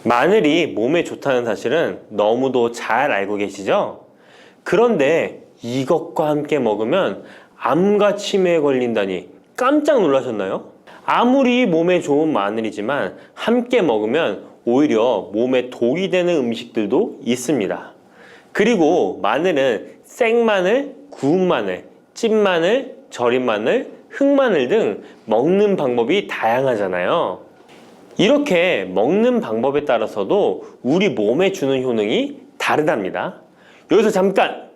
마늘이 몸에 좋다는 사실은 너무도 잘 알고 계시죠? 그런데 이것과 함께 먹으면 암과 치매에 걸린다니 깜짝 놀라셨나요? 아무리 몸에 좋은 마늘이지만 함께 먹으면 오히려 몸에 독이 되는 음식들도 있습니다. 그리고 마늘은 생마늘, 구운 마늘, 찐마늘, 절인 마늘, 흑마늘 등 먹는 방법이 다양하잖아요. 이렇게 먹는 방법에 따라서도 우리 몸에 주는 효능이 다르답니다. 여기서 잠깐!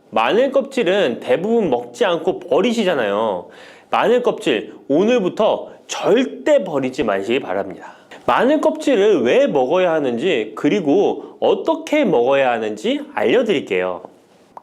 마늘 껍질은 대부분 먹지 않고 버리시잖아요. 마늘 껍질 오늘부터 절대 버리지 마시기 바랍니다. 마늘 껍질을 왜 먹어야 하는지, 그리고 어떻게 먹어야 하는지 알려드릴게요.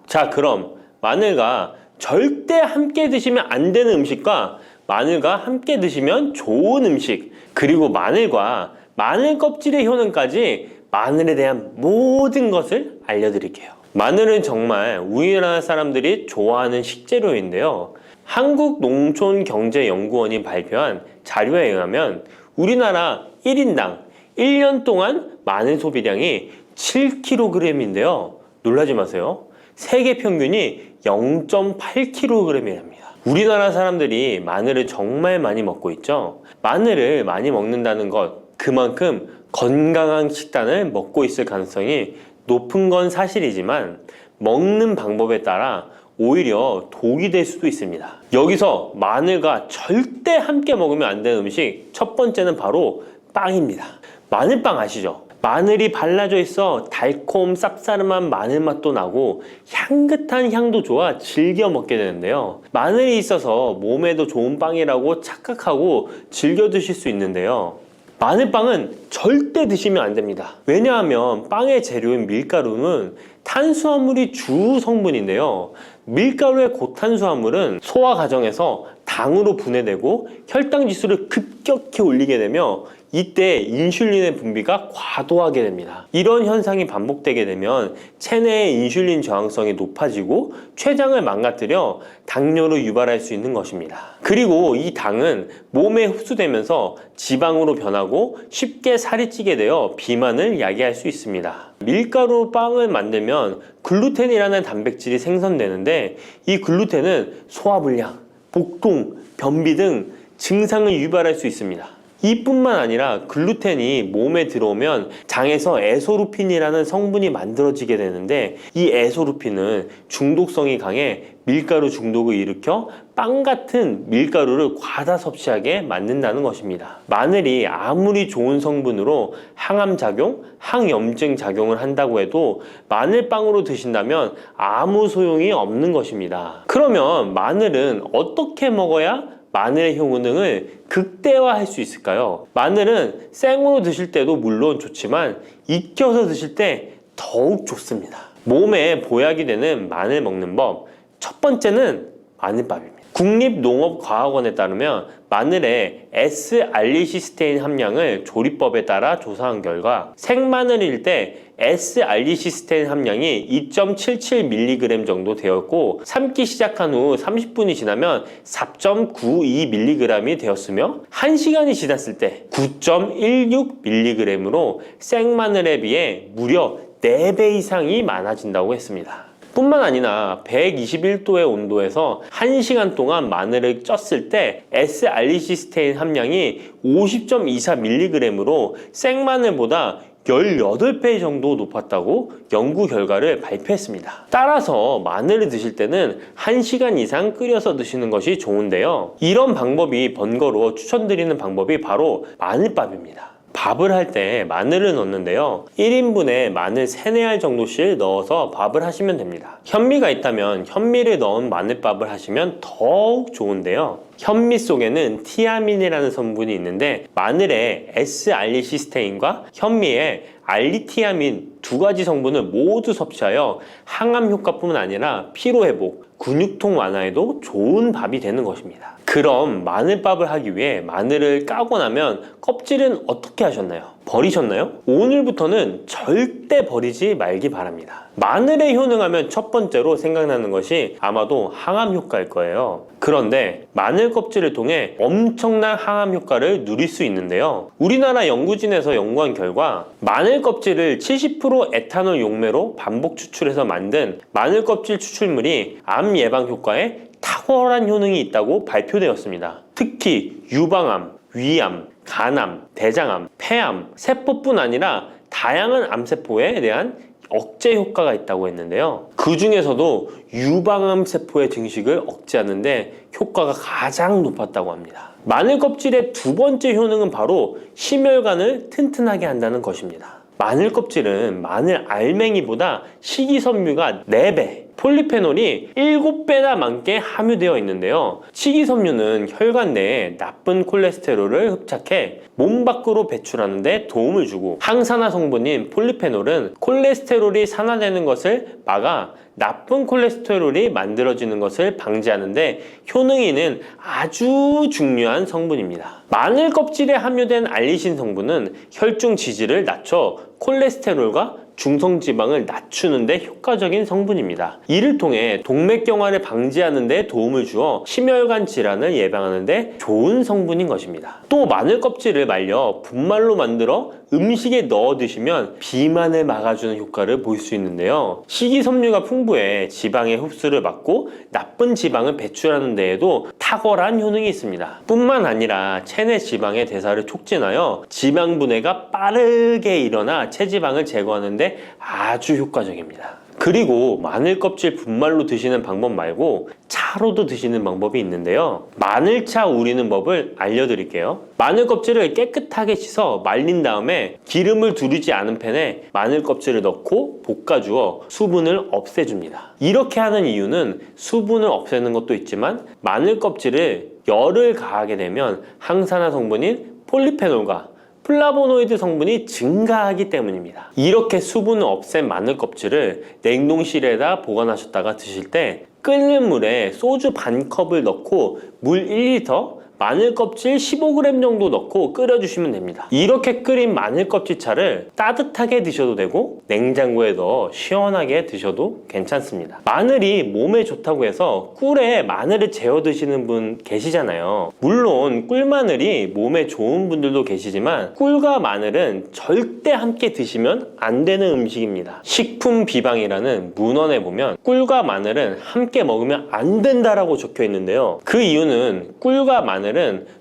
자, 그럼 마늘과 절대 함께 드시면 안 되는 음식과 마늘과 함께 드시면 좋은 음식, 그리고 마늘과 마늘 껍질의 효능까지 마늘에 대한 모든 것을 알려드릴게요. 마늘은 정말 우리나라 사람들이 좋아하는 식재료인데요. 한국농촌경제연구원이 발표한 자료에 의하면 우리나라 1인당 1년 동안 마늘 소비량이 7kg인데요. 놀라지 마세요. 세계 평균이 0.8kg이랍니다. 우리나라 사람들이 마늘을 정말 많이 먹고 있죠. 마늘을 많이 먹는다는 것, 그만큼 건강한 식단을 먹고 있을 가능성이 높은 건 사실이지만 먹는 방법에 따라 오히려 독이 될 수도 있습니다. 여기서 마늘과 절대 함께 먹으면 안 되는 음식 첫 번째는 바로 빵입니다. 마늘빵 아시죠? 마늘이 발라져 있어 달콤 쌉싸름한 마늘 맛도 나고 향긋한 향도 좋아 즐겨 먹게 되는데요. 마늘이 있어서 몸에도 좋은 빵이라고 착각하고 즐겨 드실 수 있는데요. 마늘빵은 절대 드시면 안 됩니다. 왜냐하면 빵의 재료인 밀가루는 탄수화물이 주 성분인데요. 밀가루의 고탄수화물은 소화 과정에서 당으로 분해되고 혈당 지수를 급격히 올리게 되며 이때 인슐린의 분비가 과도하게 됩니다. 이런 현상이 반복되게 되면 체내의 인슐린 저항성이 높아지고 췌장을 망가뜨려 당뇨를 유발할 수 있는 것입니다. 그리고 이 당은 몸에 흡수되면서 지방으로 변하고 쉽게 살이 찌게 되어 비만을 야기할 수 있습니다. 밀가루 빵을 만들면 글루텐이라는 단백질이 생성되는데 이 글루텐은 소화불량, 복통, 변비 등 증상을 유발할 수 있습니다. 이뿐만 아니라 글루텐이 몸에 들어오면 장에서 에소루핀이라는 성분이 만들어지게 되는데 이 에소루핀은 중독성이 강해 밀가루 중독을 일으켜 빵 같은 밀가루를 과다 섭취하게 만든다는 것입니다. 마늘이 아무리 좋은 성분으로 항암작용, 항염증 작용을 한다고 해도 마늘빵으로 드신다면 아무 소용이 없는 것입니다. 그러면 마늘은 어떻게 먹어야 마늘의 효능을 극대화할 수 있을까요? 마늘은 생으로 드실 때도 물론 좋지만 익혀서 드실 때 더욱 좋습니다. 몸에 보약이 되는 마늘 먹는 법, 첫 번째는 마늘밥입니다. 국립농업과학원에 따르면 마늘의 S-알리시스테인 함량을 조리법에 따라 조사한 결과 생마늘일 때 S-알리시스테인 함량이 2.77mg 정도 되었고 삶기 시작한 후 30분이 지나면 4.92mg이 되었으며 1시간이 지났을 때 9.16mg으로 생마늘에 비해 무려 4배 이상이 많아진다고 했습니다. 뿐만 아니라 121도의 온도에서 1시간 동안 마늘을 쪘을 때 S-알리시스테인 함량이 50.24mg으로 생마늘보다 18배 정도 높았다고 연구 결과를 발표했습니다. 따라서 마늘을 드실 때는 1시간 이상 끓여서 드시는 것이 좋은데요. 이런 방법이 번거로워 추천드리는 방법이 바로 마늘밥입니다. 밥을 할 때 마늘을 넣는데요. 1인분에 마늘 3, 4알 정도씩 넣어서 밥을 하시면 됩니다. 현미가 있다면 현미를 넣은 마늘밥을 하시면 더욱 좋은데요. 현미 속에는 티아민이라는 성분이 있는데 마늘의 S-알리시스테인과 현미의 알리티아민 두 가지 성분을 모두 섭취하여 항암 효과뿐만 아니라 피로회복, 근육통 완화에도 좋은 밥이 되는 것입니다. 그럼 마늘밥을 하기 위해 마늘을 까고 나면 껍질은 어떻게 하셨나요? 버리셨나요? 오늘부터는 절대 버리지 말기 바랍니다. 마늘에 효능하면 첫 번째로 생각나는 것이 아마도 항암 효과일 거예요. 그런데 마늘 껍질을 통해 엄청난 항암 효과를 누릴 수 있는데요. 우리나라 연구진에서 연구한 결과 마늘 껍질을 70% 에탄올 용매로 반복 추출해서 만든 마늘 껍질 추출물이 암 예방 효과에 탁월한 효능이 있다고 발표되었습니다. 특히 유방암, 위암, 간암, 대장암, 폐암, 세포뿐 아니라 다양한 암세포에 대한 억제 효과가 있다고 했는데요. 그 중에서도 유방암 세포의 증식을 억제하는 데 효과가 가장 높았다고 합니다. 마늘 껍질의 두 번째 효능은 바로 심혈관을 튼튼하게 한다는 것입니다. 마늘 껍질은 마늘 알맹이보다 식이섬유가 4배, 폴리페놀이 7배나 많게 함유되어 있는데요. 식이섬유는 혈관 내에 나쁜 콜레스테롤을 흡착해 몸 밖으로 배출하는 데 도움을 주고, 항산화 성분인 폴리페놀은 콜레스테롤이 산화되는 것을 막아 나쁜 콜레스테롤이 만들어지는 것을 방지하는 데 효능이 있는 아주 중요한 성분입니다. 마늘 껍질에 함유된 알리신 성분은 혈중 지질을 낮춰 콜레스테롤과 중성지방을 낮추는 데 효과적인 성분입니다. 이를 통해 동맥경화를 방지하는 데 도움을 주어 심혈관 질환을 예방하는 데 좋은 성분인 것입니다. 또 마늘 껍질을 말려 분말로 만들어 음식에 넣어 드시면 비만을 막아주는 효과를 볼 수 있는데요. 식이섬유가 풍부해 지방의 흡수를 막고 나쁜 지방을 배출하는 데에도 탁월한 효능이 있습니다. 뿐만 아니라 체내 지방의 대사를 촉진하여 지방 분해가 빠르게 일어나 체지방을 제거하는 데 아주 효과적입니다. 그리고 마늘 껍질 분말로 드시는 방법 말고 차로도 드시는 방법이 있는데요. 마늘차 우리는 법을 알려드릴게요. 마늘 껍질을 깨끗하게 씻어 말린 다음에 기름을 두르지 않은 팬에 마늘 껍질을 넣고 볶아주어 수분을 없애줍니다. 이렇게 하는 이유는 수분을 없애는 것도 있지만 마늘 껍질을 열을 가하게 되면 항산화 성분인 폴리페놀과 플라보노이드 성분이 증가하기 때문입니다. 이렇게 수분을 없앤 마늘 껍질을 냉동실에다 보관하셨다가 드실 때 끓는 물에 소주 반 컵을 넣고 물 1리터, 마늘 껍질 15g 정도 넣고 끓여주시면 됩니다. 이렇게 끓인 마늘 껍질 차를 따뜻하게 드셔도 되고 냉장고에 넣어 시원하게 드셔도 괜찮습니다. 마늘이 몸에 좋다고 해서 꿀에 마늘을 재워 드시는 분 계시잖아요. 물론 꿀마늘이 몸에 좋은 분들도 계시지만 꿀과 마늘은 절대 함께 드시면 안 되는 음식입니다. 식품 비방이라는 문헌에 보면 꿀과 마늘은 함께 먹으면 안 된다라고 적혀 있는데요. 그 이유는 꿀과 마늘은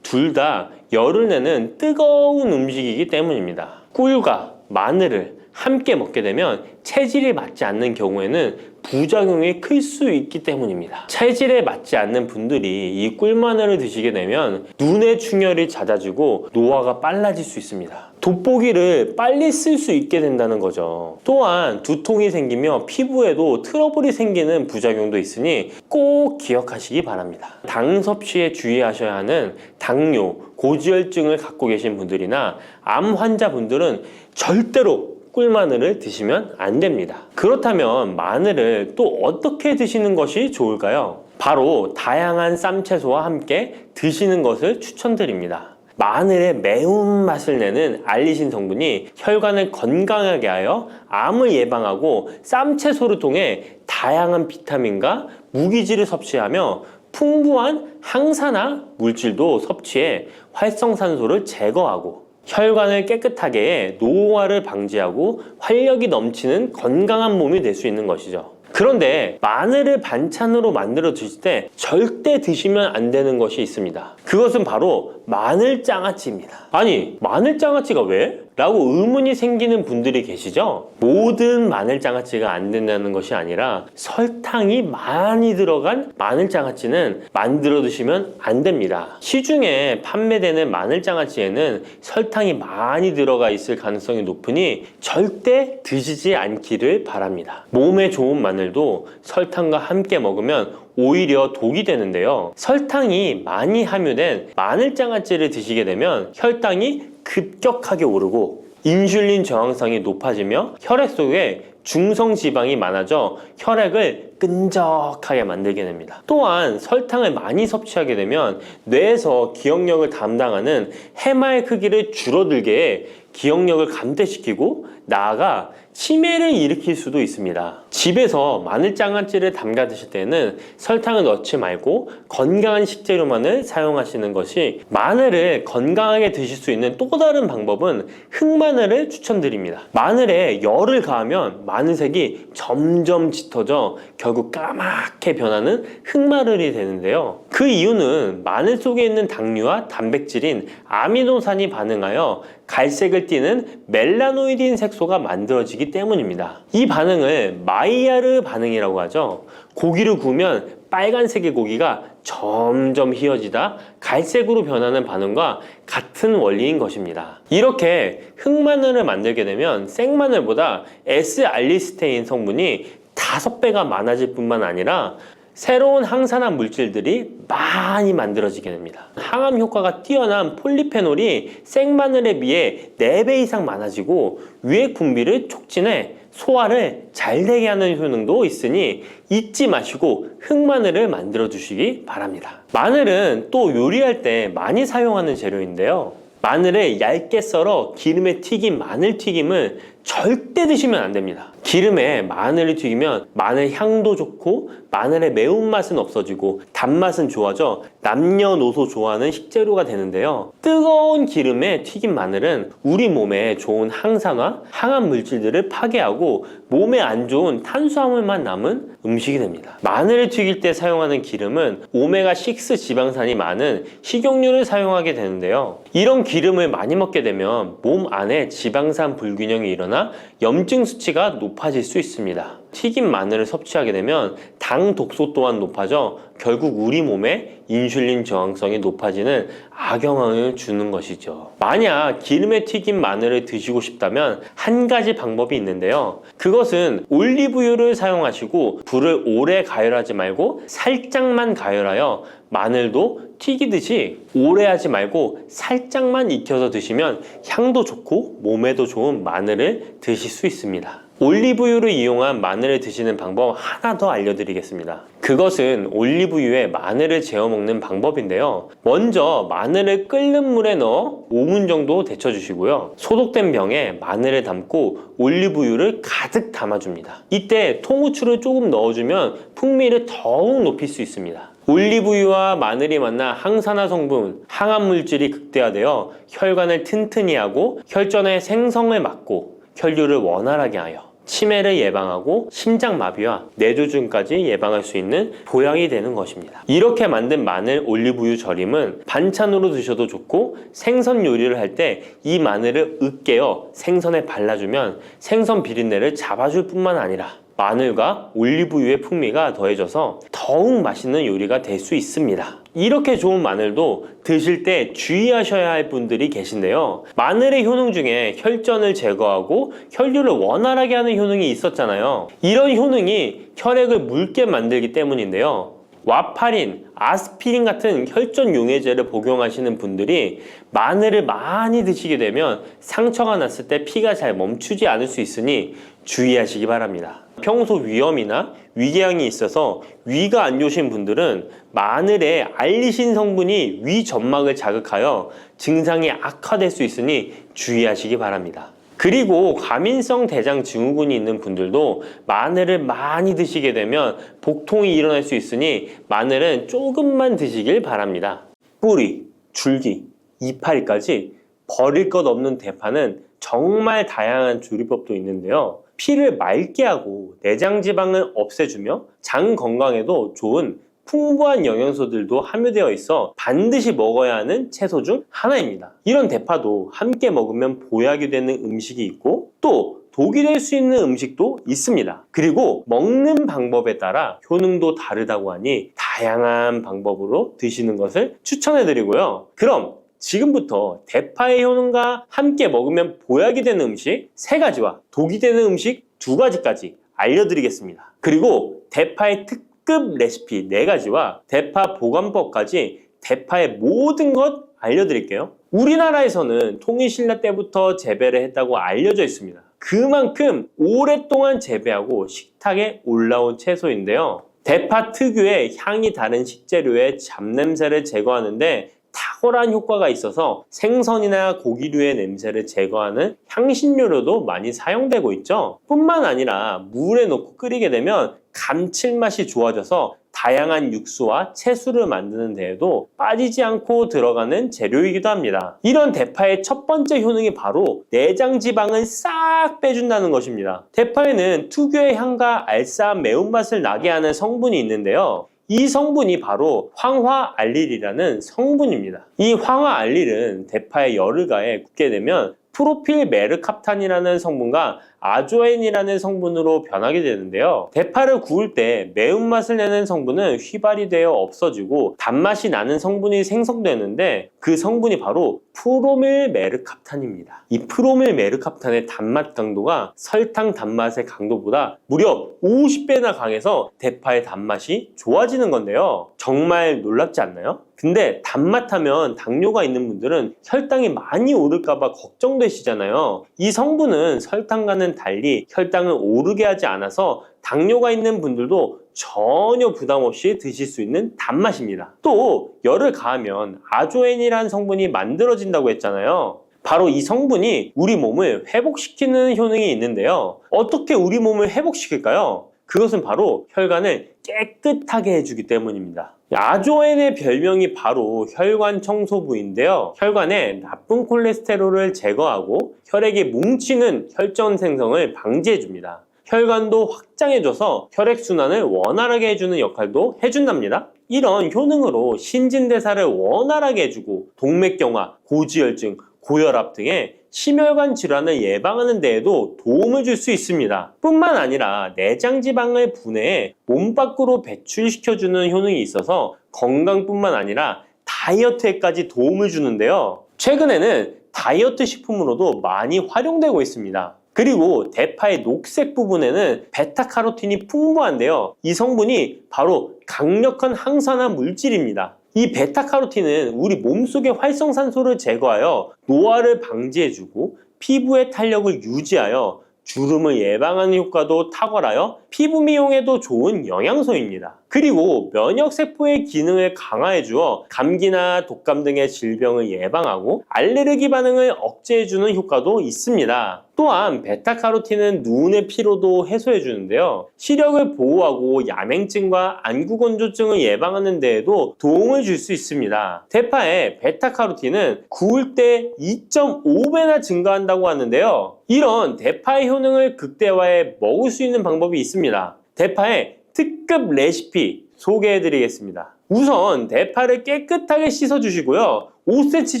둘 다 열을 내는 뜨거운 음식이기 때문입니다. 꿀과 마늘을 함께 먹게 되면 체질이 맞지 않는 경우에는 부작용이 클 수 있기 때문입니다. 체질에 맞지 않는 분들이 이 꿀마늘을 드시게 되면 눈의 충혈이 잦아지고 노화가 빨라질 수 있습니다. 돋보기를 빨리 쓸 수 있게 된다는 거죠. 또한 두통이 생기며 피부에도 트러블이 생기는 부작용도 있으니 꼭 기억하시기 바랍니다. 당 섭취에 주의하셔야 하는 당뇨, 고지혈증을 갖고 계신 분들이나 암 환자분들은 절대로 꿀마늘을 드시면 안 됩니다. 그렇다면 마늘을 또 어떻게 드시는 것이 좋을까요? 바로 다양한 쌈채소와 함께 드시는 것을 추천드립니다. 마늘의 매운맛을 내는 알리신 성분이 혈관을 건강하게 하여 암을 예방하고 쌈채소를 통해 다양한 비타민과 무기질을 섭취하며 풍부한 항산화 물질도 섭취해 활성산소를 제거하고 혈관을 깨끗하게 해 노화를 방지하고 활력이 넘치는 건강한 몸이 될 수 있는 것이죠. 그런데 마늘을 반찬으로 만들어 드실 때 절대 드시면 안 되는 것이 있습니다. 그것은 바로 마늘장아찌입니다. 아니, 마늘장아찌가 왜? 라고 의문이 생기는 분들이 계시죠? 모든 마늘장아찌가 안 된다는 것이 아니라 설탕이 많이 들어간 마늘장아찌는 만들어 드시면 안 됩니다. 시중에 판매되는 마늘장아찌에는 설탕이 많이 들어가 있을 가능성이 높으니 절대 드시지 않기를 바랍니다. 몸에 좋은 마늘도 설탕과 함께 먹으면 오히려 독이 되는데요. 설탕이 많이 함유된 마늘장아찌를 드시게 되면 혈당이 급격하게 오르고 인슐린 저항성이 높아지며 혈액 속에 중성 지방이 많아져 혈액을 끈적하게 만들게 됩니다. 또한 설탕을 많이 섭취하게 되면 뇌에서 기억력을 담당하는 해마의 크기를 줄어들게 해 기억력을 감퇴시키고 나아가 치매를 일으킬 수도 있습니다. 집에서 마늘 장아찌를 담가 드실 때는 설탕을 넣지 말고 건강한 식재료만을 사용하시는 것이, 마늘을 건강하게 드실 수 있는 또 다른 방법은 흑마늘을 추천드립니다. 마늘에 열을 가하면 마늘색이 점점 짙어져 결국 까맣게 변하는 흑마늘이 되는데요. 그 이유는 마늘 속에 있는 당류와 단백질인 아미노산이 반응하여 갈색을 띠는 멜라노이딘 색소가 만들어지기 때문입니다. 이 반응을 마이야르 반응이라고 하죠. 고기를 구우면 빨간색의 고기가 점점 희어지다 갈색으로 변하는 반응과 같은 원리인 것입니다. 이렇게 흑마늘을 만들게 되면 생마늘보다 S알리스테인 성분이 5배가 많아질 뿐만 아니라 새로운 항산화 물질들이 많이 만들어지게 됩니다. 항암 효과가 뛰어난 폴리페놀이 생마늘에 비해 4배 이상 많아지고 위액 분비를 촉진해 소화를 잘 되게 하는 효능도 있으니 잊지 마시고 흑마늘을 만들어 주시기 바랍니다. 마늘은 또 요리할 때 많이 사용하는 재료인데요. 마늘을 얇게 썰어 기름에 튀긴 마늘 튀김을 절대 드시면 안 됩니다. 기름에 마늘을 튀기면 마늘 향도 좋고 마늘의 매운맛은 없어지고 단맛은 좋아져 남녀노소 좋아하는 식재료가 되는데요. 뜨거운 기름에 튀긴 마늘은 우리 몸에 좋은 항산화, 항암 물질들을 파괴하고 몸에 안 좋은 탄수화물만 남은 음식이 됩니다. 마늘을 튀길 때 사용하는 기름은 오메가6 지방산이 많은 식용유를 사용하게 되는데요. 이런 기름을 많이 먹게 되면 몸 안에 지방산 불균형이 일어나 염증 수치가 높아질 수 있습니다. 튀긴 마늘을 섭취하게 되면 당 독소 또한 높아져 결국 우리 몸에 인슐린 저항성이 높아지는 악영향을 주는 것이죠. 만약 기름에 튀긴 마늘을 드시고 싶다면 한 가지 방법이 있는데요. 그것은 올리브유를 사용하시고 불을 오래 가열하지 말고 살짝만 가열하여 마늘도 튀기듯이 오래 하지 말고 살짝만 익혀서 드시면 향도 좋고 몸에도 좋은 마늘을 드실 수 있습니다. 올리브유를 이용한 마늘을 드시는 방법 하나 더 알려드리겠습니다. 그것은 올리브유에 마늘을 재워 먹는 방법인데요. 먼저 마늘을 끓는 물에 넣어 5분 정도 데쳐주시고요. 소독된 병에 마늘을 담고 올리브유를 가득 담아줍니다. 이때 통후추를 조금 넣어주면 풍미를 더욱 높일 수 있습니다. 올리브유와 마늘이 만나 항산화 성분, 항암 물질이 극대화되어 혈관을 튼튼히 하고 혈전의 생성을 막고 혈류를 원활하게 하여 치매를 예방하고 심장마비와 뇌졸중까지 예방할 수 있는 보약이 되는 것입니다. 이렇게 만든 마늘 올리브유 절임은 반찬으로 드셔도 좋고 생선 요리를 할 때 이 마늘을 으깨어 생선에 발라주면 생선 비린내를 잡아줄 뿐만 아니라 마늘과 올리브유의 풍미가 더해져서 더욱 맛있는 요리가 될 수 있습니다. 이렇게 좋은 마늘도 드실 때 주의하셔야 할 분들이 계신데요. 마늘의 효능 중에 혈전을 제거하고 혈류를 원활하게 하는 효능이 있었잖아요. 이런 효능이 혈액을 묽게 만들기 때문인데요. 와파린, 아스피린 같은 혈전 용해제를 복용하시는 분들이 마늘을 많이 드시게 되면 상처가 났을 때 피가 잘 멈추지 않을 수 있으니 주의하시기 바랍니다. 평소 위염이나 위궤양이 있어서 위가 안 좋으신 분들은 마늘에 알리신 성분이 위 점막을 자극하여 증상이 악화될 수 있으니 주의하시기 바랍니다. 그리고 과민성 대장 증후군이 있는 분들도 마늘을 많이 드시게 되면 복통이 일어날 수 있으니 마늘은 조금만 드시길 바랍니다. 뿌리, 줄기, 이파리까지 버릴 것 없는 대파는 정말 다양한 조리법도 있는데요. 피를 맑게 하고 내장 지방을 없애주며 장 건강에도 좋은 풍부한 영양소들도 함유되어 있어 반드시 먹어야 하는 채소 중 하나입니다. 이런 대파도 함께 먹으면 보약이 되는 음식이 있고 또 독이 될 수 있는 음식도 있습니다. 그리고 먹는 방법에 따라 효능도 다르다고 하니 다양한 방법으로 드시는 것을 추천해 드리고요. 그럼 지금부터 대파의 효능과 함께 먹으면 보약이 되는 음식 3가지와 독이 되는 음식 2가지까지 알려드리겠습니다. 그리고 대파의 특급 레시피 4가지와 대파 보관법까지 대파의 모든 것 알려드릴게요. 우리나라에서는 통일신라 때부터 재배를 했다고 알려져 있습니다. 그만큼 오랫동안 재배하고 식탁에 올라온 채소인데요. 대파 특유의 향이 다른 식재료의 잡냄새를 제거하는데 탁월한 효과가 있어서 생선이나 고기류의 냄새를 제거하는 향신료로도 많이 사용되고 있죠. 뿐만 아니라 물에 넣고 끓이게 되면 감칠맛이 좋아져서 다양한 육수와 채소를 만드는 데에도 빠지지 않고 들어가는 재료이기도 합니다. 이런 대파의 첫 번째 효능이 바로 내장 지방을 싹 빼준다는 것입니다. 대파에는 특유의 향과 알싸한 매운맛을 나게 하는 성분이 있는데요. 이 성분이 바로 황화알릴이라는 성분입니다. 이 황화알릴은 대파에 열을 가해 굽게 되면 프로필메르캅탄이라는 성분과 아조엔이라는 성분으로 변하게 되는데요. 대파를 구울 때 매운맛을 내는 성분은 휘발이 되어 없어지고 단맛이 나는 성분이 생성되는데 그 성분이 바로 프로밀메르캅탄입니다. 이 프로밀메르캅탄의 단맛 강도가 설탕 단맛의 강도보다 무려 50배나 강해서 대파의 단맛이 좋아지는 건데요. 정말 놀랍지 않나요? 근데 단맛 하면 당뇨가 있는 분들은 혈당이 많이 오를까봐 걱정되시잖아요. 이 성분은 설탕과는 달리 혈당을 오르게 하지 않아서 당뇨가 있는 분들도 전혀 부담 없이 드실 수 있는 단맛입니다. 또 열을 가하면 아조엔이라는 성분이 만들어진다고 했잖아요. 바로 이 성분이 우리 몸을 회복시키는 효능이 있는데요. 어떻게 우리 몸을 회복시킬까요? 그것은 바로 혈관을 깨끗하게 해주기 때문입니다. 아조엔의 별명이 바로 혈관 청소부인데요. 혈관에 나쁜 콜레스테롤을 제거하고 혈액이 뭉치는 혈전 생성을 방지해줍니다. 혈관도 확장해줘서 혈액순환을 원활하게 해주는 역할도 해준답니다. 이런 효능으로 신진대사를 원활하게 해주고 동맥경화, 고지혈증, 고혈압 등의 심혈관 질환을 예방하는 데에도 도움을 줄 수 있습니다. 뿐만 아니라 내장지방을 분해해 몸 밖으로 배출시켜주는 효능이 있어서 건강뿐만 아니라 다이어트에까지 도움을 주는데요. 최근에는 다이어트 식품으로도 많이 활용되고 있습니다. 그리고 대파의 녹색 부분에는 베타카로틴이 풍부한데요. 이 성분이 바로 강력한 항산화 물질입니다. 이 베타카로틴은 우리 몸속의 활성산소를 제거하여 노화를 방지해주고 피부의 탄력을 유지하여 주름을 예방하는 효과도 탁월하여 피부 미용에도 좋은 영양소입니다. 그리고 면역세포의 기능을 강화해주어 감기나 독감 등의 질병을 예방하고 알레르기 반응을 억제해주는 효과도 있습니다. 또한 베타카로틴은 눈의 피로도 해소해주는데요. 시력을 보호하고 야맹증과 안구건조증을 예방하는 데에도 도움을 줄 수 있습니다. 대파의 베타카로틴은 구울 때 2.5배나 증가한다고 하는데요. 이런 대파의 효능을 극대화해 먹을 수 있는 방법이 있습니다. 대파의 특급 레시피 소개해드리겠습니다. 우선 대파를 깨끗하게 씻어주시고요. 5cm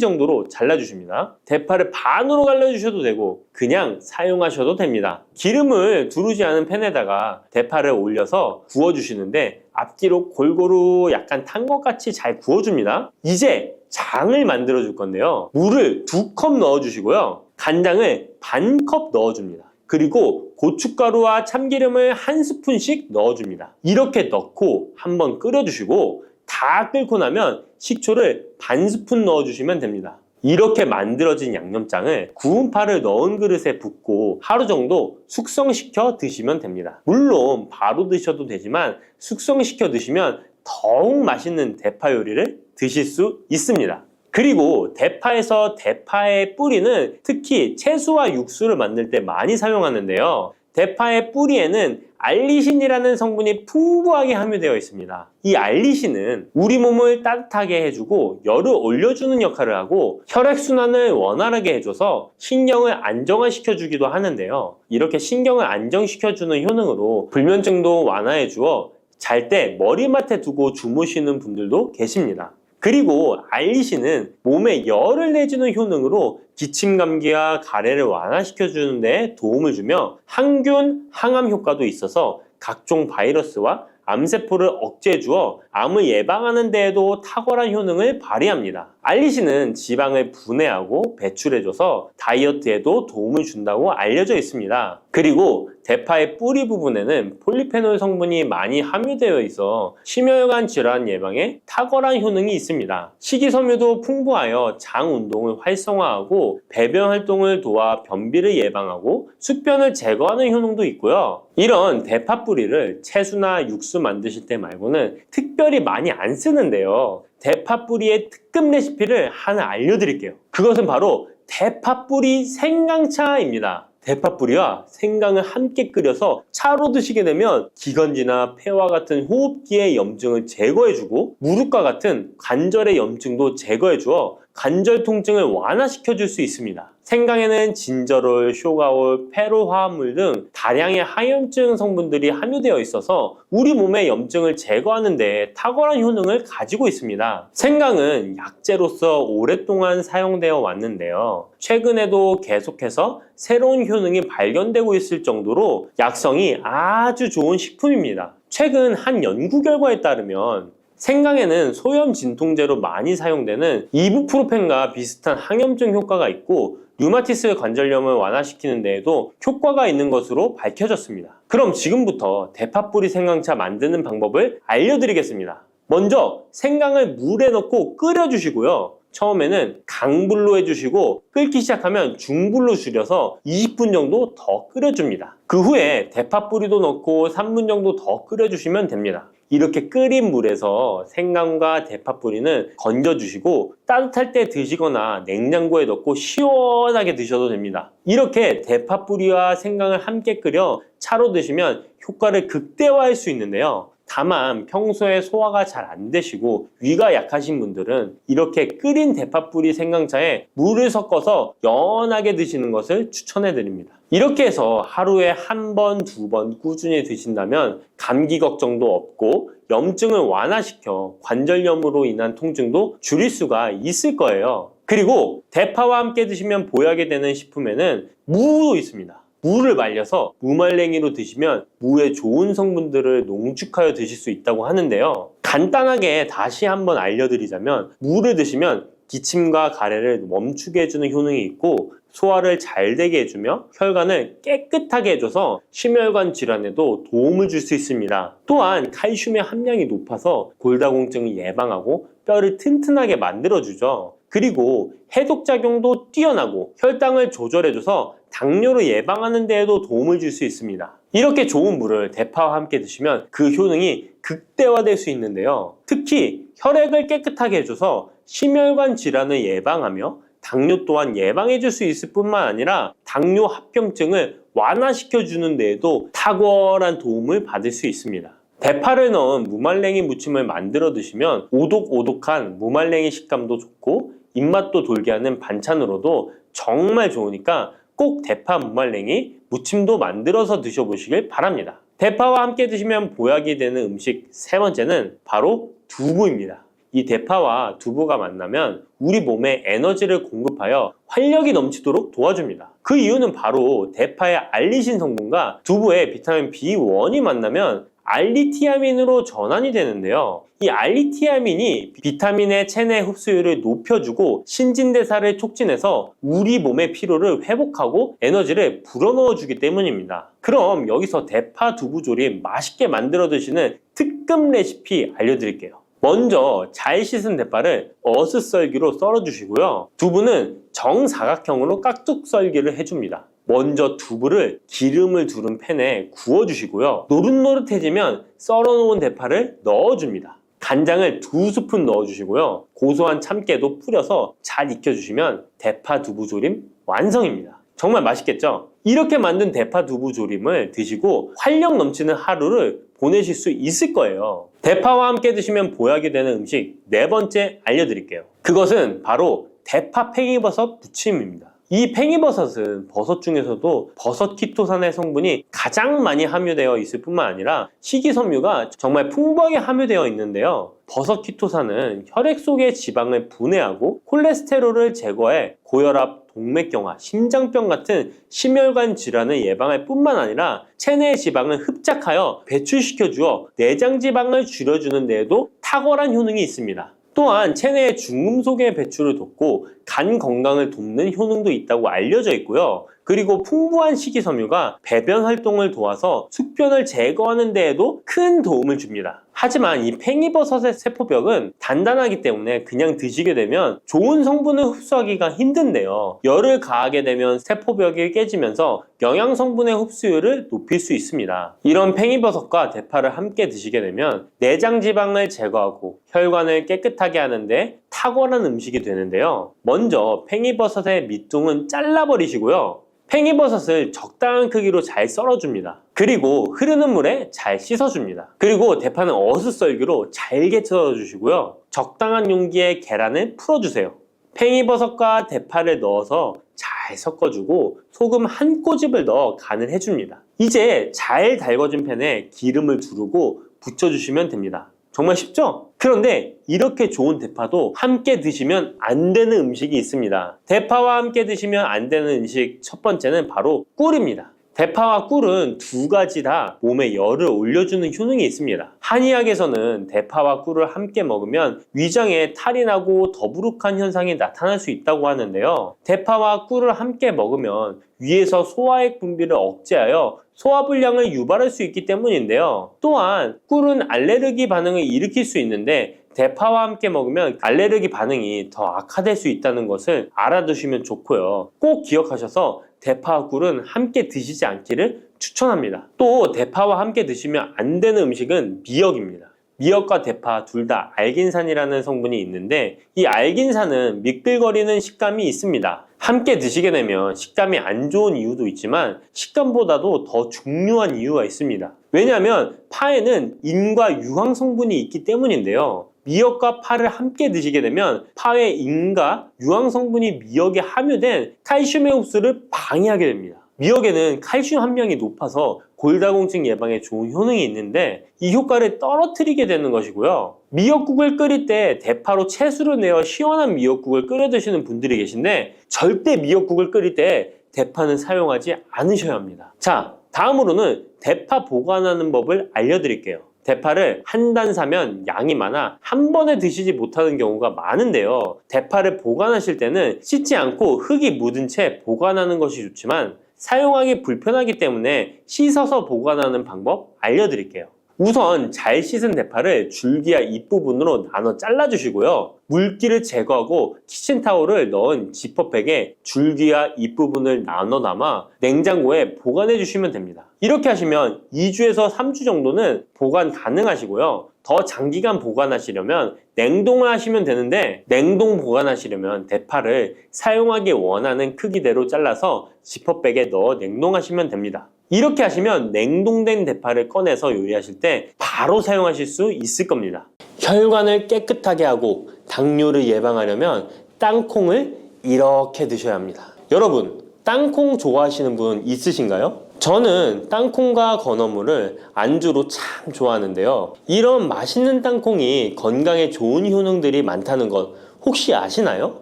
정도로 잘라주십니다. 대파를 반으로 갈라주셔도 되고 그냥 사용하셔도 됩니다. 기름을 두르지 않은 팬에다가 대파를 올려서 구워주시는데 앞뒤로 골고루 약간 탄 것 같이 잘 구워줍니다. 이제 장을 만들어 줄 건데요. 물을 2컵 넣어주시고요. 간장을 반 컵 넣어줍니다. 그리고 고춧가루와 참기름을 1스푼씩 넣어줍니다. 이렇게 넣고 한번 끓여주시고 다 끓고 나면 식초를 반 스푼 넣어주시면 됩니다. 이렇게 만들어진 양념장을 구운 파를 넣은 그릇에 붓고 하루 정도 숙성시켜 드시면 됩니다. 물론 바로 드셔도 되지만 숙성시켜 드시면 더욱 맛있는 대파 요리를 드실 수 있습니다. 그리고 대파에서 대파의 뿌리는 특히 채소와 육수를 만들 때 많이 사용하는데요. 대파의 뿌리에는 알리신이라는 성분이 풍부하게 함유되어 있습니다. 이 알리신은 우리 몸을 따뜻하게 해주고 열을 올려주는 역할을 하고 혈액순환을 원활하게 해줘서 신경을 안정화시켜주기도 하는데요. 이렇게 신경을 안정시켜주는 효능으로 불면증도 완화해주어 잘 때 머리맡에 두고 주무시는 분들도 계십니다. 그리고 알리신은 몸에 열을 내주는 효능으로 기침 감기와 가래를 완화시켜주는 데 도움을 주며 항균, 항암 효과도 있어서 각종 바이러스와 암세포를 억제해 주어 암을 예방하는 데에도 탁월한 효능을 발휘합니다. 알리신은 지방을 분해하고 배출해줘서 다이어트에도 도움을 준다고 알려져 있습니다. 그리고 대파의 뿌리 부분에는 폴리페놀 성분이 많이 함유되어 있어 심혈관 질환 예방에 탁월한 효능이 있습니다. 식이섬유도 풍부하여 장 운동을 활성화하고 배변 활동을 도와 변비를 예방하고 숙변을 제거하는 효능도 있고요. 이런 대파 뿌리를 채소나 육수 만드실 때 말고는 특별히 많이 안 쓰는데요. 대파 뿌리의 특급 레시피를 하나 알려드릴게요. 그것은 바로 대파 뿌리 생강차입니다. 대파 뿌리와 생강을 함께 끓여서 차로 드시게 되면 기관지나 폐와 같은 호흡기의 염증을 제거해주고 무릎과 같은 관절의 염증도 제거해주어 관절 통증을 완화시켜 줄 수 있습니다. 생강에는 진저롤, 쇼가올, 페로 화합물 등 다량의 항염증 성분들이 함유되어 있어서 우리 몸의 염증을 제거하는 데 탁월한 효능을 가지고 있습니다. 생강은 약재로서 오랫동안 사용되어 왔는데요. 최근에도 계속해서 새로운 효능이 발견되고 있을 정도로 약성이 아주 좋은 식품입니다. 최근 한 연구 결과에 따르면 생강에는 소염 진통제로 많이 사용되는 이부프로펜과 비슷한 항염증 효과가 있고 류마티스 관절염을 완화시키는 데에도 효과가 있는 것으로 밝혀졌습니다. 그럼 지금부터 대파 뿌리 생강차 만드는 방법을 알려드리겠습니다. 먼저 생강을 물에 넣고 끓여주시고요. 처음에는 강불로 해주시고 끓기 시작하면 중불로 줄여서 20분 정도 더 끓여줍니다. 그 후에 대파 뿌리도 넣고 3분 정도 더 끓여주시면 됩니다. 이렇게 끓인 물에서 생강과 대파 뿌리는 건져주시고 따뜻할 때 드시거나 냉장고에 넣고 시원하게 드셔도 됩니다. 이렇게 대파 뿌리와 생강을 함께 끓여 차로 드시면 효과를 극대화할 수 있는데요. 다만 평소에 소화가 잘 안 되시고 위가 약하신 분들은 이렇게 끓인 대파뿌리 생강차에 물을 섞어서 연하게 드시는 것을 추천해 드립니다. 이렇게 해서 하루에 한 번, 두 번 꾸준히 드신다면 감기 걱정도 없고 염증을 완화시켜 관절염으로 인한 통증도 줄일 수가 있을 거예요. 그리고 대파와 함께 드시면 보약이 되는 식품에는 무도 있습니다. 무를 말려서 무말랭이로 드시면 무의 좋은 성분들을 농축하여 드실 수 있다고 하는데요. 간단하게 다시 한번 알려드리자면 무를 드시면 기침과 가래를 멈추게 해주는 효능이 있고 소화를 잘 되게 해주며 혈관을 깨끗하게 해줘서 심혈관 질환에도 도움을 줄 수 있습니다. 또한 칼슘의 함량이 높아서 골다공증을 예방하고 뼈를 튼튼하게 만들어주죠. 그리고 해독작용도 뛰어나고 혈당을 조절해줘서 당뇨를 예방하는 데에도 도움을 줄 수 있습니다. 이렇게 좋은 물을 대파와 함께 드시면 그 효능이 극대화될 수 있는데요. 특히 혈액을 깨끗하게 해줘서 심혈관 질환을 예방하며 당뇨 또한 예방해 줄 수 있을 뿐만 아니라 당뇨 합병증을 완화시켜 주는 데에도 탁월한 도움을 받을 수 있습니다. 대파를 넣은 무말랭이 무침을 만들어 드시면 오독오독한 무말랭이 식감도 좋고 입맛도 돌게 하는 반찬으로도 정말 좋으니까 꼭 대파 무말랭이 무침도 만들어서 드셔보시길 바랍니다. 대파와 함께 드시면 보약이 되는 음식 세 번째는 바로 두부입니다. 이 대파와 두부가 만나면 우리 몸에 에너지를 공급하여 활력이 넘치도록 도와줍니다. 그 이유는 바로 대파의 알리신 성분과 두부의 비타민 B1이 만나면 알리티아민으로 전환이 되는데요. 이 알리티아민이 비타민의 체내 흡수율을 높여주고 신진대사를 촉진해서 우리 몸의 피로를 회복하고 에너지를 불어넣어 주기 때문입니다. 그럼 여기서 대파 두부 조림 맛있게 만들어 드시는 특급 레시피 알려드릴게요. 먼저 잘 씻은 대파를 어슷썰기로 썰어 주시고요. 두부는 정사각형으로 깍둑 썰기를 해줍니다. 먼저 두부를 기름을 두른 팬에 구워주시고요. 노릇노릇해지면 썰어놓은 대파를 넣어줍니다. 간장을 2스푼 넣어주시고요. 고소한 참깨도 뿌려서 잘 익혀주시면 대파 두부 조림 완성입니다. 정말 맛있겠죠? 이렇게 만든 대파 두부 조림을 드시고 활력 넘치는 하루를 보내실 수 있을 거예요. 대파와 함께 드시면 보약이 되는 음식 네 번째 알려드릴게요. 그것은 바로 대파 팽이버섯 무침입니다. 이 팽이버섯은 버섯 중에서도 버섯 키토산의 성분이 가장 많이 함유되어 있을 뿐만 아니라 식이섬유가 정말 풍부하게 함유되어 있는데요. 버섯 키토산은 혈액 속의 지방을 분해하고 콜레스테롤을 제거해 고혈압, 동맥경화, 심장병 같은 심혈관 질환을 예방할 뿐만 아니라 체내의 지방을 흡착하여 배출시켜 주어 내장 지방을 줄여주는 데에도 탁월한 효능이 있습니다. 또한 체내의 중금속의 배출을 돕고 간 건강을 돕는 효능도 있다고 알려져 있고요. 그리고 풍부한 식이섬유가 배변 활동을 도와서 숙변을 제거하는 데에도 큰 도움을 줍니다. 하지만 이 팽이버섯의 세포벽은 단단하기 때문에 그냥 드시게 되면 좋은 성분을 흡수하기가 힘든데요. 열을 가하게 되면 세포벽이 깨지면서 영양 성분의 흡수율을 높일 수 있습니다. 이런 팽이버섯과 대파를 함께 드시게 되면 내장 지방을 제거하고 혈관을 깨끗하게 하는데 탁월한 음식이 되는데요. 먼저 팽이버섯의 밑둥은 잘라버리시고요. 팽이버섯을 적당한 크기로 잘 썰어줍니다. 그리고 흐르는 물에 잘 씻어줍니다. 그리고 대파는 어슷썰기로 잘게 썰어주시고요. 적당한 용기에 계란을 풀어주세요. 팽이버섯과 대파를 넣어서 잘 섞어주고 소금 한 꼬집을 넣어 간을 해줍니다. 이제 잘 달궈진 팬에 기름을 두르고 붙여주시면 됩니다. 정말 쉽죠? 그런데 이렇게 좋은 대파도 함께 드시면 안 되는 음식이 있습니다. 대파와 함께 드시면 안 되는 음식 첫 번째는 바로 꿀입니다. 대파와 꿀은 두 가지 다 몸에 열을 올려주는 효능이 있습니다. 한의학에서는 대파와 꿀을 함께 먹으면 위장에 탈이 나고 더부룩한 현상이 나타날 수 있다고 하는데요. 대파와 꿀을 함께 먹으면 위에서 소화액 분비를 억제하여 소화불량을 유발할 수 있기 때문인데요. 또한 꿀은 알레르기 반응을 일으킬 수 있는데 대파와 함께 먹으면 알레르기 반응이 더 악화될 수 있다는 것을 알아두시면 좋고요. 꼭 기억하셔서 대파와 꿀은 함께 드시지 않기를 추천합니다. 또 대파와 함께 드시면 안 되는 음식은 미역입니다. 미역과 대파 둘 다 알긴산이라는 성분이 있는데 이 알긴산은 미끌거리는 식감이 있습니다. 함께 드시게 되면 식감이 안 좋은 이유도 있지만 식감보다도 더 중요한 이유가 있습니다. 왜냐하면 파에는 인과 유황 성분이 있기 때문인데요. 미역과 파를 함께 드시게 되면 파의 인과 유황 성분이 미역에 함유된 칼슘의 흡수를 방해하게 됩니다. 미역에는 칼슘 함량이 높아서 골다공증 예방에 좋은 효능이 있는데 이 효과를 떨어뜨리게 되는 것이고요. 미역국을 끓일 때 대파로 채수를 내어 시원한 미역국을 끓여 드시는 분들이 계신데 절대 미역국을 끓일 때 대파는 사용하지 않으셔야 합니다. 자, 다음으로는 대파 보관하는 법을 알려드릴게요. 대파를 한 단 사면 양이 많아 한 번에 드시지 못하는 경우가 많은데요. 대파를 보관하실 때는 씻지 않고 흙이 묻은 채 보관하는 것이 좋지만 사용하기 불편하기 때문에 씻어서 보관하는 방법 알려드릴게요. 우선 잘 씻은 대파를 줄기와 잎부분으로 나눠 잘라주시고요. 물기를 제거하고 키친타올을 넣은 지퍼백에 줄기와 잎부분을 나눠 담아 냉장고에 보관해 주시면 됩니다. 이렇게 하시면 2주에서 3주 정도는 보관 가능하시고요. 더 장기간 보관하시려면 냉동을 하시면 되는데 냉동 보관하시려면 대파를 사용하기 원하는 크기대로 잘라서 지퍼백에 넣어 냉동하시면 됩니다. 이렇게 하시면 냉동된 대파를 꺼내서 요리하실 때 바로 사용하실 수 있을 겁니다. 혈관을 깨끗하게 하고 당뇨를 예방하려면 땅콩을 이렇게 드셔야 합니다. 여러분, 땅콩 좋아하시는 분 있으신가요? 저는 땅콩과 건어물을 안주로 참 좋아하는데요. 이런 맛있는 땅콩이 건강에 좋은 효능들이 많다는 것 혹시 아시나요?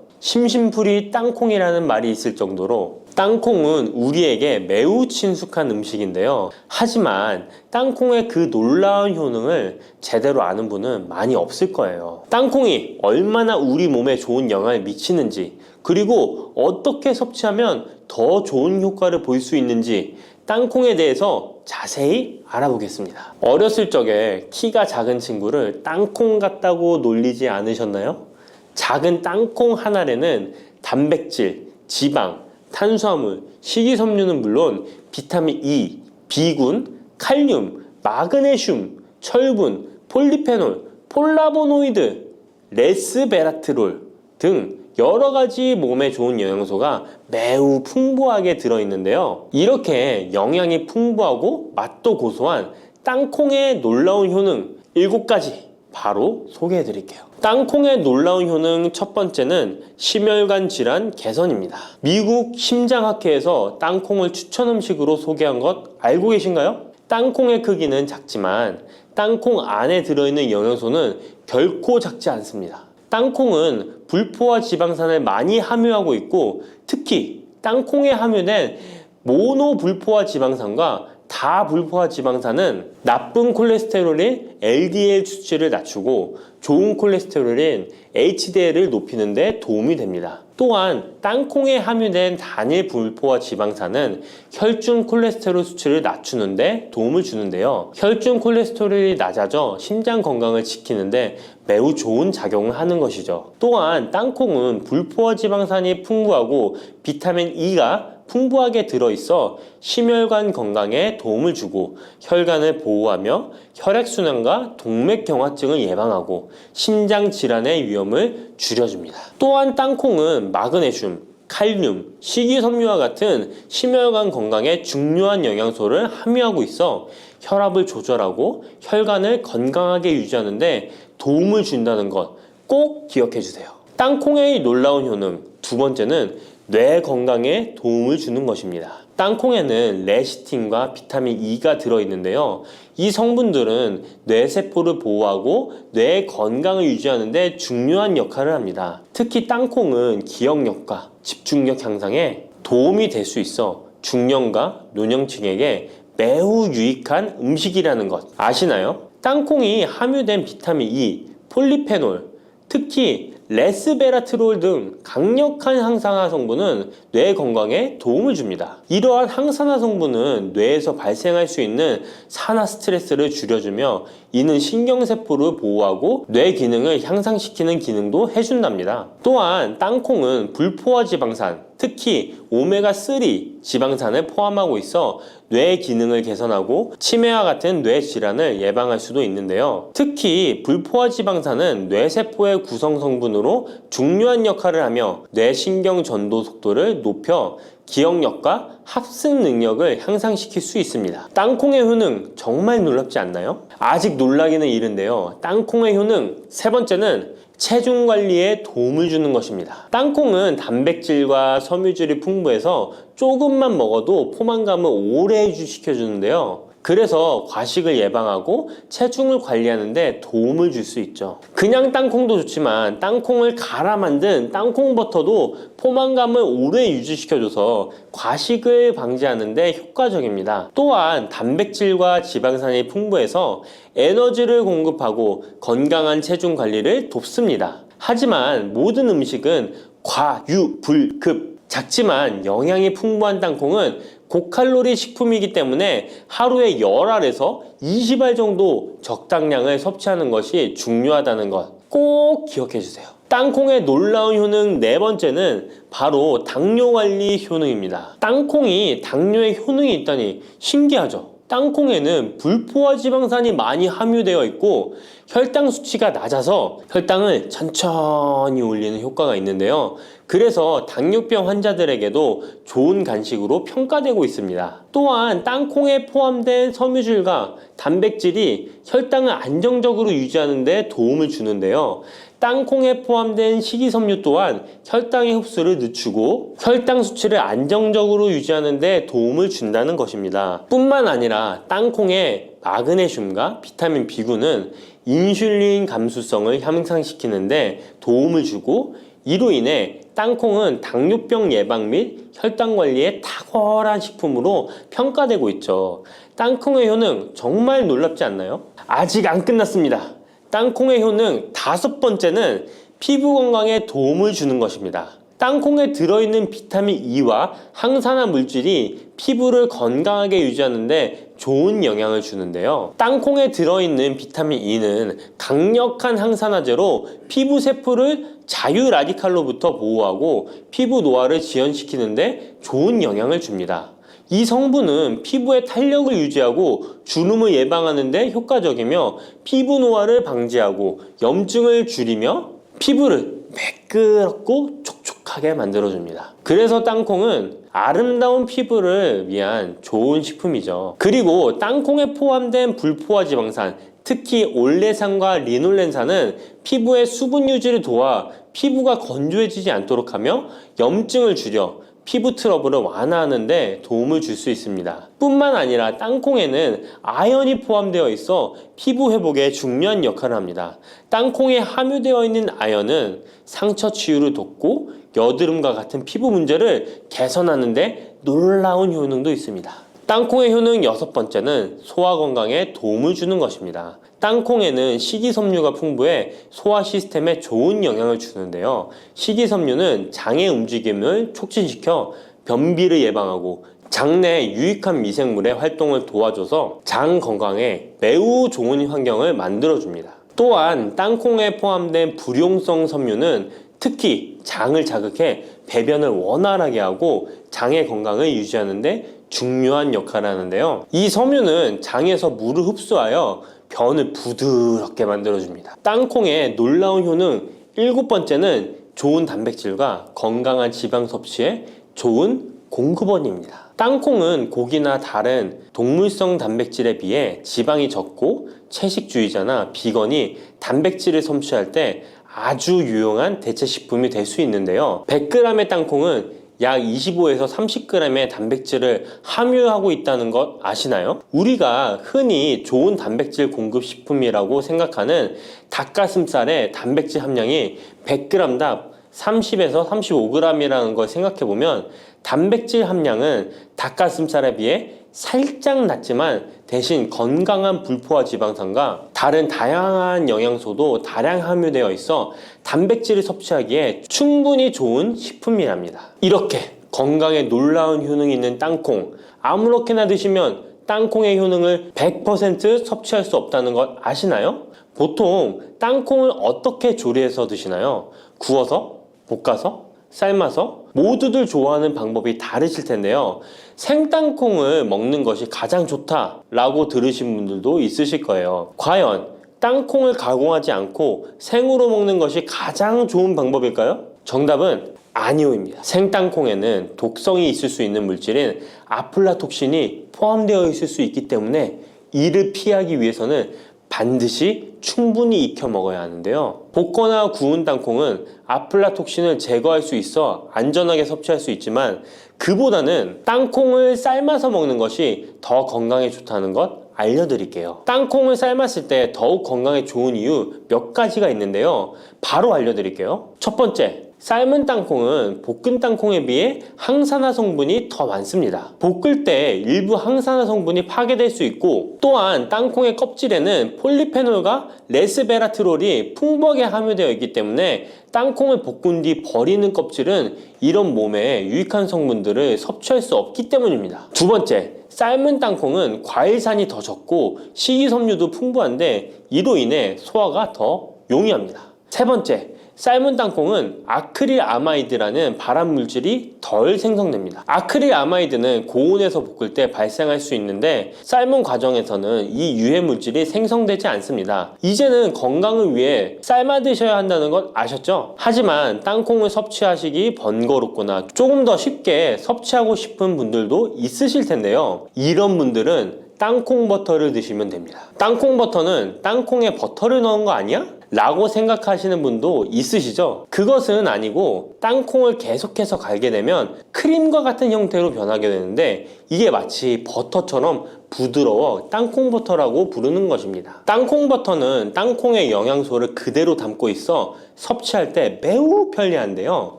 심심풀이 땅콩이라는 말이 있을 정도로 땅콩은 우리에게 매우 친숙한 음식인데요. 하지만 땅콩의 그 놀라운 효능을 제대로 아는 분은 많이 없을 거예요. 땅콩이 얼마나 우리 몸에 좋은 영향을 미치는지, 그리고 어떻게 섭취하면 더 좋은 효과를 볼 수 있는지 땅콩에 대해서 자세히 알아보겠습니다. 어렸을 적에 키가 작은 친구를 땅콩 같다고 놀리지 않으셨나요? 작은 땅콩 한 알에는 단백질, 지방, 탄수화물, 식이섬유는 물론 비타민 E, B군, 칼륨, 마그네슘, 철분, 폴리페놀, 폴라보노이드, 레스베라트롤 등 여러 가지 몸에 좋은 영양소가 매우 풍부하게 들어있는데요. 이렇게 영양이 풍부하고 맛도 고소한 땅콩의 놀라운 효능 7가지 바로 소개해 드릴게요. 땅콩의 놀라운 효능 첫 번째는 심혈관 질환 개선입니다. 미국 심장학회에서 땅콩을 추천 음식으로 소개한 것 알고 계신가요? 땅콩의 크기는 작지만 땅콩 안에 들어있는 영양소는 결코 작지 않습니다. 땅콩은 불포화 지방산을 많이 함유하고 있고 특히 땅콩에 함유된 모노불포화 지방산과 다불포화 지방산은 나쁜 콜레스테롤인 LDL 수치를 낮추고 좋은 콜레스테롤인 HDL을 높이는 데 도움이 됩니다. 또한 땅콩에 함유된 단일 불포화 지방산은 혈중 콜레스테롤 수치를 낮추는 데 도움을 주는데요. 혈중 콜레스테롤이 낮아져 심장 건강을 지키는데 매우 좋은 작용을 하는 것이죠. 또한 땅콩은 불포화 지방산이 풍부하고 비타민 E가 풍부하게 들어있어 심혈관 건강에 도움을 주고 혈관을 보호하며 혈액순환과 동맥경화증을 예방하고 심장 질환의 위험을 줄여줍니다. 또한 땅콩은 마그네슘, 칼륨, 식이섬유와 같은 심혈관 건강에 중요한 영양소를 함유하고 있어 혈압을 조절하고 혈관을 건강하게 유지하는 데 도움을 준다는 것 꼭 기억해 주세요. 땅콩의 놀라운 효능 두 번째는 뇌 건강에 도움을 주는 것입니다. 땅콩에는 레시틴과 비타민 E가 들어있는데요. 이 성분들은 뇌세포를 보호하고 뇌 건강을 유지하는 데 중요한 역할을 합니다. 특히 땅콩은 기억력과 집중력 향상에 도움이 될 수 있어 중년과 노년층에게 매우 유익한 음식이라는 것 아시나요? 땅콩이 함유된 비타민 E, 폴리페놀, 특히 레스베라트롤 등 강력한 항산화 성분은 뇌 건강에 도움을 줍니다. 이러한 항산화 성분은 뇌에서 발생할 수 있는 산화 스트레스를 줄여주며 이는 신경세포를 보호하고 뇌 기능을 향상시키는 기능도 해준답니다. 또한 땅콩은 불포화 지방산, 특히 오메가3 지방산을 포함하고 있어 뇌 기능을 개선하고 치매와 같은 뇌 질환을 예방할 수도 있는데요. 특히 불포화 지방산은 뇌세포의 구성 성분으로 중요한 역할을 하며 뇌신경 전도 속도를 높여 기억력과 합승 능력을 향상시킬 수 있습니다. 땅콩의 효능 정말 놀랍지 않나요? 아직 놀라기는 이른데요. 땅콩의 효능 세 번째는 체중 관리에 도움을 주는 것입니다. 땅콩은 단백질과 섬유질이 풍부해서 조금만 먹어도 포만감을 오래 유지시켜주는데요. 그래서 과식을 예방하고 체중을 관리하는 데 도움을 줄 수 있죠. 그냥 땅콩도 좋지만 땅콩을 갈아 만든 땅콩버터도 포만감을 오래 유지시켜줘서 과식을 방지하는 데 효과적입니다. 또한 단백질과 지방산이 풍부해서 에너지를 공급하고 건강한 체중 관리를 돕습니다. 하지만 모든 음식은 과유불급 작지만 영양이 풍부한 땅콩은 고칼로리 식품이기 때문에 하루에 10알에서 20알 정도 적당량을 섭취하는 것이 중요하다는 것 꼭 기억해 주세요. 땅콩의 놀라운 효능 네 번째는 바로 당뇨 관리 효능입니다. 땅콩이 당뇨에 효능이 있다니 신기하죠? 땅콩에는 불포화 지방산이 많이 함유되어 있고 혈당 수치가 낮아서 혈당을 천천히 올리는 효과가 있는데요. 그래서 당뇨병 환자들에게도 좋은 간식으로 평가되고 있습니다. 또한 땅콩에 포함된 섬유질과 단백질이 혈당을 안정적으로 유지하는 데 도움을 주는데요. 땅콩에 포함된 식이섬유 또한 혈당의 흡수를 늦추고 혈당 수치를 안정적으로 유지하는 데 도움을 준다는 것입니다. 뿐만 아니라 땅콩의 마그네슘과 비타민 B9는 인슐린 감수성을 향상시키는 데 도움을 주고 이로 인해 땅콩은 당뇨병 예방 및 혈당 관리에 탁월한 식품으로 평가되고 있죠. 땅콩의 효능 정말 놀랍지 않나요? 아직 안 끝났습니다. 땅콩의 효능 다섯 번째는 피부 건강에 도움을 주는 것입니다. 땅콩에 들어있는 비타민 E와 항산화 물질이 피부를 건강하게 유지하는 데 좋은 영향을 주는데요. 땅콩에 들어있는 비타민 E는 강력한 항산화제로 피부 세포를 자유 라디칼로부터 보호하고 피부 노화를 지연시키는 데 좋은 영향을 줍니다. 이 성분은 피부의 탄력을 유지하고 주름을 예방하는 데 효과적이며 피부 노화를 방지하고 염증을 줄이며 피부를 매끄럽고 촉촉하게 만들어줍니다. 그래서 땅콩은 아름다운 피부를 위한 좋은 식품이죠. 그리고 땅콩에 포함된 불포화 지방산, 특히 올레산과 리놀렌산은 피부의 수분 유지를 도와 피부가 건조해지지 않도록 하며 염증을 줄여 피부 트러블을 완화하는 데 도움을 줄 수 있습니다. 뿐만 아니라 땅콩에는 아연이 포함되어 있어 피부 회복에 중요한 역할을 합니다. 땅콩에 함유되어 있는 아연은 상처 치유를 돕고 여드름과 같은 피부 문제를 개선하는 데 놀라운 효능도 있습니다. 땅콩의 효능 6번째는 소화 건강에 도움을 주는 것입니다. 땅콩에는 식이섬유가 풍부해 소화 시스템에 좋은 영향을 주는데요. 식이섬유는 장의 움직임을 촉진시켜 변비를 예방하고 장내 유익한 미생물의 활동을 도와줘서 장 건강에 매우 좋은 환경을 만들어줍니다. 또한 땅콩에 포함된 불용성 섬유는 특히 장을 자극해 배변을 원활하게 하고 장의 건강을 유지하는 데 중요한 역할을 하는데요. 이 섬유는 장에서 물을 흡수하여 변을 부드럽게 만들어줍니다. 땅콩의 놀라운 효능 7번째는 좋은 단백질과 건강한 지방 섭취에 좋은 공급원입니다. 땅콩은 고기나 다른 동물성 단백질에 비해 지방이 적고 채식주의자나 비건이 단백질을 섭취할 때 아주 유용한 대체 식품이 될 수 있는데요. 100g의 땅콩은 약 25에서 30g의 단백질을 함유하고 있다는 것 아시나요? 우리가 흔히 좋은 단백질 공급 식품이라고 생각하는 닭가슴살의 단백질 함량이 100g당 30에서 35g이라는 걸 생각해보면 단백질 함량은 닭가슴살에 비해 살짝 낮지만 대신 건강한 불포화 지방산과 다른 다양한 영양소도 다량 함유되어 있어 단백질을 섭취하기에 충분히 좋은 식품이랍니다. 이렇게 건강에 놀라운 효능이 있는 땅콩, 아무렇게나 드시면 땅콩의 효능을 100% 섭취할 수 없다는 것 아시나요? 보통 땅콩을 어떻게 조리해서 드시나요? 구워서? 볶아서? 삶아서? 모두들 좋아하는 방법이 다르실 텐데요. 생땅콩을 먹는 것이 가장 좋다라고 들으신 분들도 있으실 거예요. 과연 땅콩을 가공하지 않고 생으로 먹는 것이 가장 좋은 방법일까요? 정답은 아니오입니다. 생땅콩에는 독성이 있을 수 있는 물질인 아플라톡신이 포함되어 있을 수 있기 때문에 이를 피하기 위해서는 반드시 충분히 익혀 먹어야 하는데요. 볶거나 구운 땅콩은 아플라톡신을 제거할 수 있어 안전하게 섭취할 수 있지만 그보다는 땅콩을 삶아서 먹는 것이 더 건강에 좋다는 것 알려드릴게요. 땅콩을 삶았을 때 더욱 건강에 좋은 이유 몇 가지가 있는데요. 바로 알려드릴게요. 첫 번째, 삶은 땅콩은 볶은 땅콩에 비해 항산화 성분이 더 많습니다. 볶을 때 일부 항산화 성분이 파괴될 수 있고 또한 땅콩의 껍질에는 폴리페놀과 레스베라트롤이 풍부하게 함유되어 있기 때문에 땅콩을 볶은 뒤 버리는 껍질은 이런 몸에 유익한 성분들을 섭취할 수 없기 때문입니다. 두 번째, 삶은 땅콩은 과일산이 더 적고 식이섬유도 풍부한데 이로 인해 소화가 더 용이합니다. 세 번째, 삶은 땅콩은 아크릴아마이드라는 발암 물질이 덜 생성됩니다. 아크릴아마이드는 고온에서 볶을 때 발생할 수 있는데 삶은 과정에서는 이 유해 물질이 생성되지 않습니다. 이제는 건강을 위해 삶아 드셔야 한다는 것 아셨죠? 하지만 땅콩을 섭취하시기 번거롭거나 조금 더 쉽게 섭취하고 싶은 분들도 있으실 텐데요. 이런 분들은 땅콩 버터를 드시면 됩니다. 땅콩 버터는 땅콩에 버터를 넣은 거 아니야? 라고 생각하시는 분도 있으시죠? 그것은 아니고 땅콩을 계속해서 갈게 되면 크림과 같은 형태로 변하게 되는데 이게 마치 버터처럼 부드러워 땅콩 버터라고 부르는 것입니다. 땅콩 버터는 땅콩의 영양소를 그대로 담고 있어 섭취할 때 매우 편리한데요.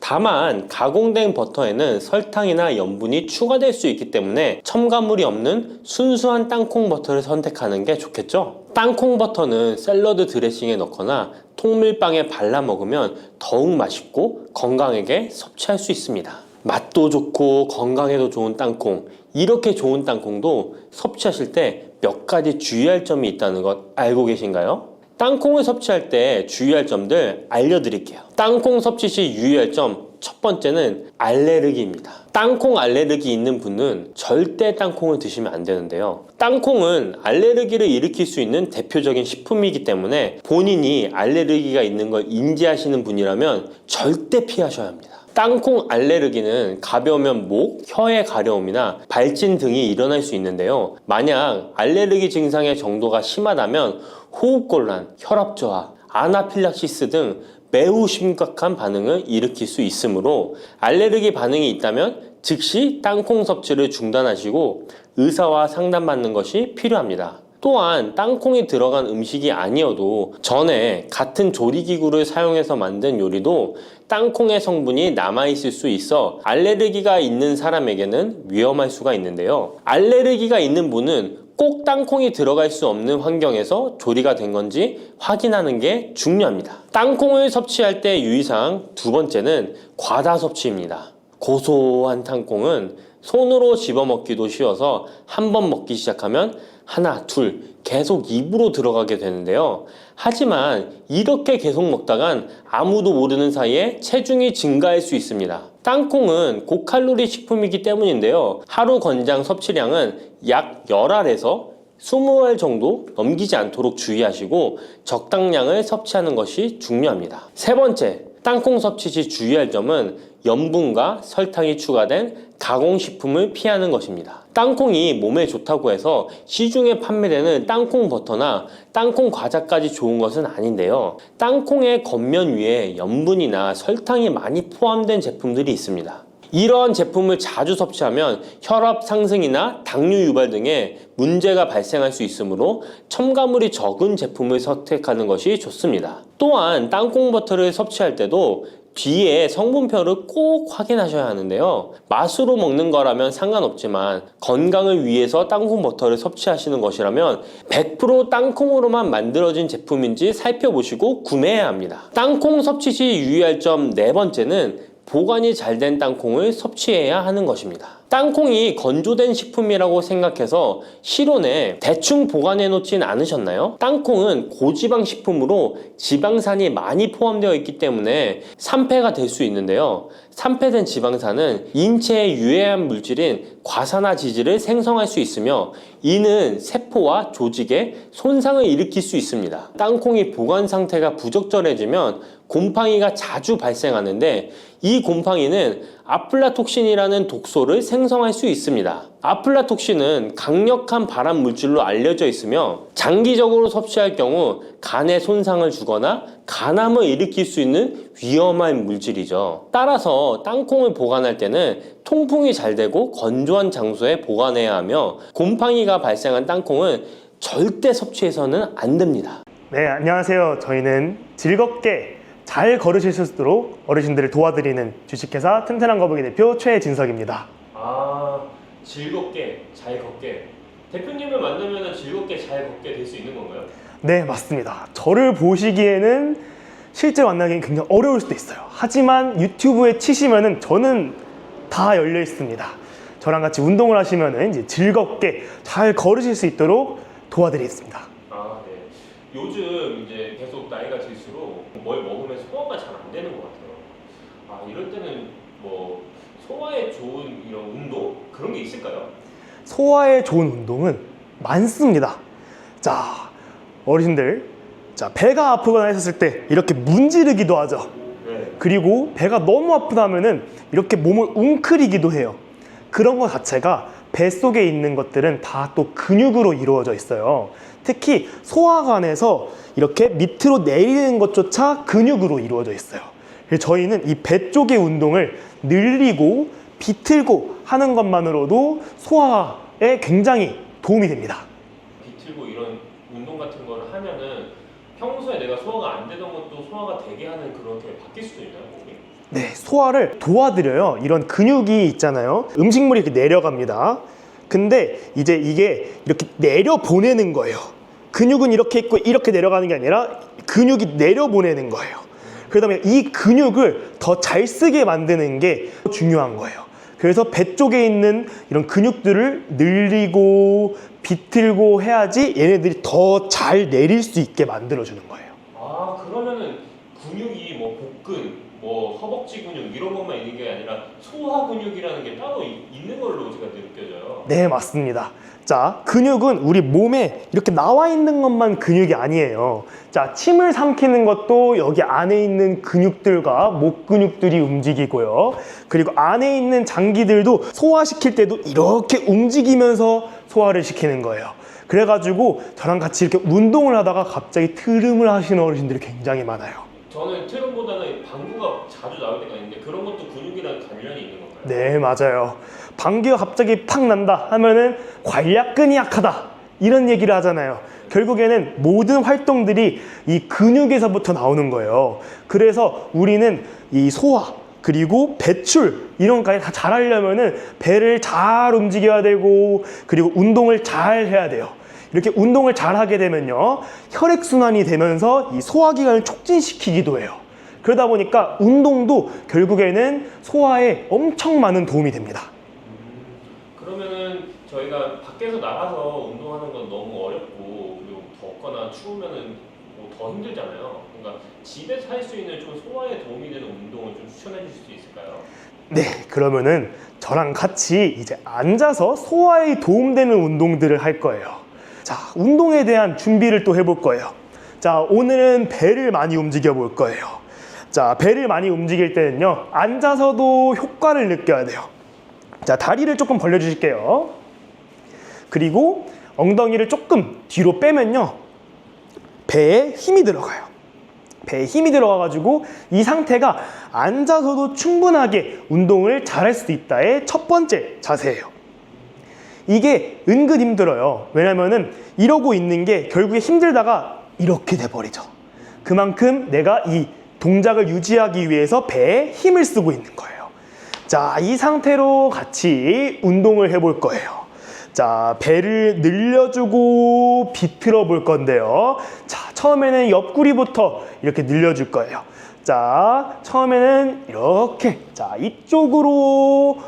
다만 가공된 버터에는 설탕이나 염분이 추가될 수 있기 때문에 첨가물이 없는 순수한 땅콩 버터를 선택하는 게 좋겠죠? 땅콩 버터는 샐러드 드레싱에 넣거나 통밀빵에 발라 먹으면 더욱 맛있고 건강하게 섭취할 수 있습니다. 맛도 좋고 건강에도 좋은 땅콩, 이렇게 좋은 땅콩도 섭취하실 때 몇 가지 주의할 점이 있다는 것 알고 계신가요? 땅콩을 섭취할 때 주의할 점들 알려드릴게요. 땅콩 섭취 시 유의할 점 첫 번째는 알레르기입니다. 땅콩 알레르기 있는 분은 절대 땅콩을 드시면 안 되는데요. 땅콩은 알레르기를 일으킬 수 있는 대표적인 식품이기 때문에 본인이 알레르기가 있는 걸 인지하시는 분이라면 절대 피하셔야 합니다. 땅콩 알레르기는 가벼우면 목, 혀의 가려움이나 발진 등이 일어날 수 있는데요. 만약 알레르기 증상의 정도가 심하다면 호흡곤란, 혈압저하, 아나필락시스 등 매우 심각한 반응을 일으킬 수 있으므로 알레르기 반응이 있다면 즉시 땅콩 섭취를 중단하시고 의사와 상담받는 것이 필요합니다. 또한 땅콩이 들어간 음식이 아니어도 전에 같은 조리기구를 사용해서 만든 요리도 땅콩의 성분이 남아있을 수 있어 알레르기가 있는 사람에게는 위험할 수가 있는데요. 알레르기가 있는 분은 꼭 땅콩이 들어갈 수 없는 환경에서 조리가 된 건지 확인하는 게 중요합니다. 땅콩을 섭취할 때 유의사항 두 번째는 과다 섭취입니다. 고소한 땅콩은 손으로 집어먹기도 쉬워서 한 번 먹기 시작하면 하나, 둘 계속 입으로 들어가게 되는데요. 하지만 이렇게 계속 먹다간 아무도 모르는 사이에 체중이 증가할 수 있습니다. 땅콩은 고칼로리 식품이기 때문인데요. 하루 권장 섭취량은 약 10알에서 20알 정도 넘기지 않도록 주의하시고 적당량을 섭취하는 것이 중요합니다. 세 번째, 땅콩 섭취 시 주의할 점은 염분과 설탕이 추가된 가공식품을 피하는 것입니다. 땅콩이 몸에 좋다고 해서 시중에 판매되는 땅콩 버터나 땅콩 과자까지 좋은 것은 아닌데요. 땅콩의 겉면 위에 염분이나 설탕이 많이 포함된 제품들이 있습니다. 이러한 제품을 자주 섭취하면 혈압 상승이나 당뇨 유발 등의 문제가 발생할 수 있으므로 첨가물이 적은 제품을 선택하는 것이 좋습니다. 또한 땅콩 버터를 섭취할 때도 뒤에 성분표를 꼭 확인하셔야 하는데요. 맛으로 먹는 거라면 상관없지만 건강을 위해서 땅콩 버터를 섭취하시는 것이라면 100% 땅콩으로만 만들어진 제품인지 살펴보시고 구매해야 합니다. 땅콩 섭취 시 유의할 점 네 번째는 보관이 잘 된 땅콩을 섭취해야 하는 것입니다. 땅콩이 건조된 식품이라고 생각해서 실온에 대충 보관해 놓진 않으셨나요? 땅콩은 고지방 식품으로 지방산이 많이 포함되어 있기 때문에 산패가 될 수 있는데요. 산패된 지방산은 인체에 유해한 물질인 과산화지질을 생성할 수 있으며 이는 세포와 조직에 손상을 일으킬 수 있습니다. 땅콩이 보관 상태가 부적절해지면 곰팡이가 자주 발생하는데 이 곰팡이는 아플라톡신이라는 독소를 생성할 수 있습니다. 아플라톡신은 강력한 발암 물질로 알려져 있으며 장기적으로 섭취할 경우 간에 손상을 주거나 간암을 일으킬 수 있는 위험한 물질이죠. 따라서 땅콩을 보관할 때는 통풍이 잘 되고 건조한 장소에 보관해야 하며 곰팡이가 발생한 땅콩은 절대 섭취해서는 안 됩니다. 네, 안녕하세요. 저희는 즐겁게 잘 걸으실 수 있도록 어르신들을 도와드리는 주식회사 튼튼한 거북이 대표 최진석입니다. 즐겁게 잘 걷게. 대표님을 만나면 즐겁게 잘 걷게 될 수 있는 건가요? 네, 맞습니다. 저를 보시기에는 실제로 만나기엔 굉장히 어려울 수도 있어요. 하지만 유튜브에 치시면은 저는 다 열려 있습니다. 저랑 같이 운동을 하시면은 이제 즐겁게 잘 걸으실 수 있도록 도와드리겠습니다. 네. 요즘 이제 계속 나이가 들수록 뭘 먹으면 소화가 잘 안 되는 것 같아요. 이럴 때는 뭐 소화에 좋은 이런 운동 그런 게 있을까요? 소화에 좋은 운동은 많습니다. 자, 어르신들, 자, 배가 아프거나 했었을 때 이렇게 문지르기도 하죠. 네. 그리고 배가 너무 아프다 하면은 이렇게 몸을 웅크리기도 해요. 그런 것 자체가 뱃속에 있는 것들은 다 또 근육으로 이루어져 있어요. 특히 소화관에서 이렇게 밑으로 내리는 것조차 근육으로 이루어져 있어요. 그래서 저희는 이 배 쪽의 운동을 늘리고 비틀고 하는 것만으로도 소화에 굉장히 도움이 됩니다. 비틀고 이런 운동 같은 거를 하면은 평소에 내가 소화가 안 되던 것도 소화가 되게 하는 그렇게 바뀔 수도 있나요, 몸이? 네, 소화를 도와드려요. 이런 근육이 있잖아요. 음식물이 이렇게 내려갑니다. 근데 이제 이게 이렇게 내려보내는 거예요. 근육은 이렇게 있고 이렇게 내려가는 게 아니라 근육이 내려보내는 거예요. 그러다 보면 이 근육을 더 잘 쓰게 만드는 게 중요한 거예요. 그래서 배 쪽에 있는 이런 근육들을 늘리고 비틀고 해야지 얘네들이 더 잘 내릴 수 있게 만들어주는 거예요. 그러면은 근육이 뭐 복근, 뭐 허벅지 근육 이런 것만 있는 게 아니라 소화 근육이라는 게 따로 있는 걸로 제가 느껴져요. 네, 맞습니다. 자, 근육은 우리 몸에 이렇게 나와 있는 것만 근육이 아니에요. 자, 침을 삼키는 것도 여기 안에 있는 근육들과 목 근육들이 움직이고요. 그리고 안에 있는 장기들도 소화시킬 때도 이렇게 움직이면서 소화를 시키는 거예요. 그래가지고 저랑 같이 이렇게 운동을 하다가 갑자기 트름을 하시는 어르신들이 굉장히 많아요. 저는 트름보다는 방구가 자주 나올 때가 있는데 그런 것도 근육이랑 관련이 있는 건가요? 네, 맞아요. 방귀가 갑자기 팍 난다 하면은 관략근이 약하다 이런 얘기를 하잖아요. 결국에는 모든 활동들이 이 근육에서부터 나오는 거예요. 그래서 우리는 이 소화 그리고 배출 이런 것까지 다 잘하려면은 배를 잘 움직여야 되고 그리고 운동을 잘 해야 돼요. 이렇게 운동을 잘 하게 되면요, 혈액순환이 되면서 이 소화기관을 촉진시키기도 해요. 그러다 보니까 운동도 결국에는 소화에 엄청 많은 도움이 됩니다. 그러면은 저희가 밖에서 나가서 운동하는 건 너무 어렵고 그리고 덥거나 추우면은 뭐더 힘들잖아요. 그러니까 집에서 할 수 있는 좀 소화에 도움이 되는 운동을 좀 추천해 주실 수 있을까요? 네, 그러면은 저랑 같이 이제 앉아서 소화에 도움되는 운동들을 할 거예요. 자, 운동에 대한 준비를 또 해볼 거예요. 자, 오늘은 배를 많이 움직여 볼 거예요. 자, 배를 많이 움직일 때는요, 앉아서도 효과를 느껴야 돼요. 자, 다리를 조금 벌려 주실게요. 그리고 엉덩이를 조금 뒤로 빼면요, 배에 힘이 들어가요. 배에 힘이 들어가가지고 이 상태가 앉아서도 충분하게 운동을 잘할 수 있다의 첫 번째 자세예요. 이게 은근 힘들어요. 왜냐면은 이러고 있는 게 결국에 힘들다가 이렇게 돼버리죠. 그만큼 내가 이 동작을 유지하기 위해서 배에 힘을 쓰고 있는 거예요. 자, 이 상태로 같이 운동을 해볼 거예요. 자, 배를 늘려주고 비틀어 볼 건데요. 자, 처음에는 옆구리부터 이렇게 늘려줄 거예요. 자, 처음에는 이렇게, 자, 이쪽으로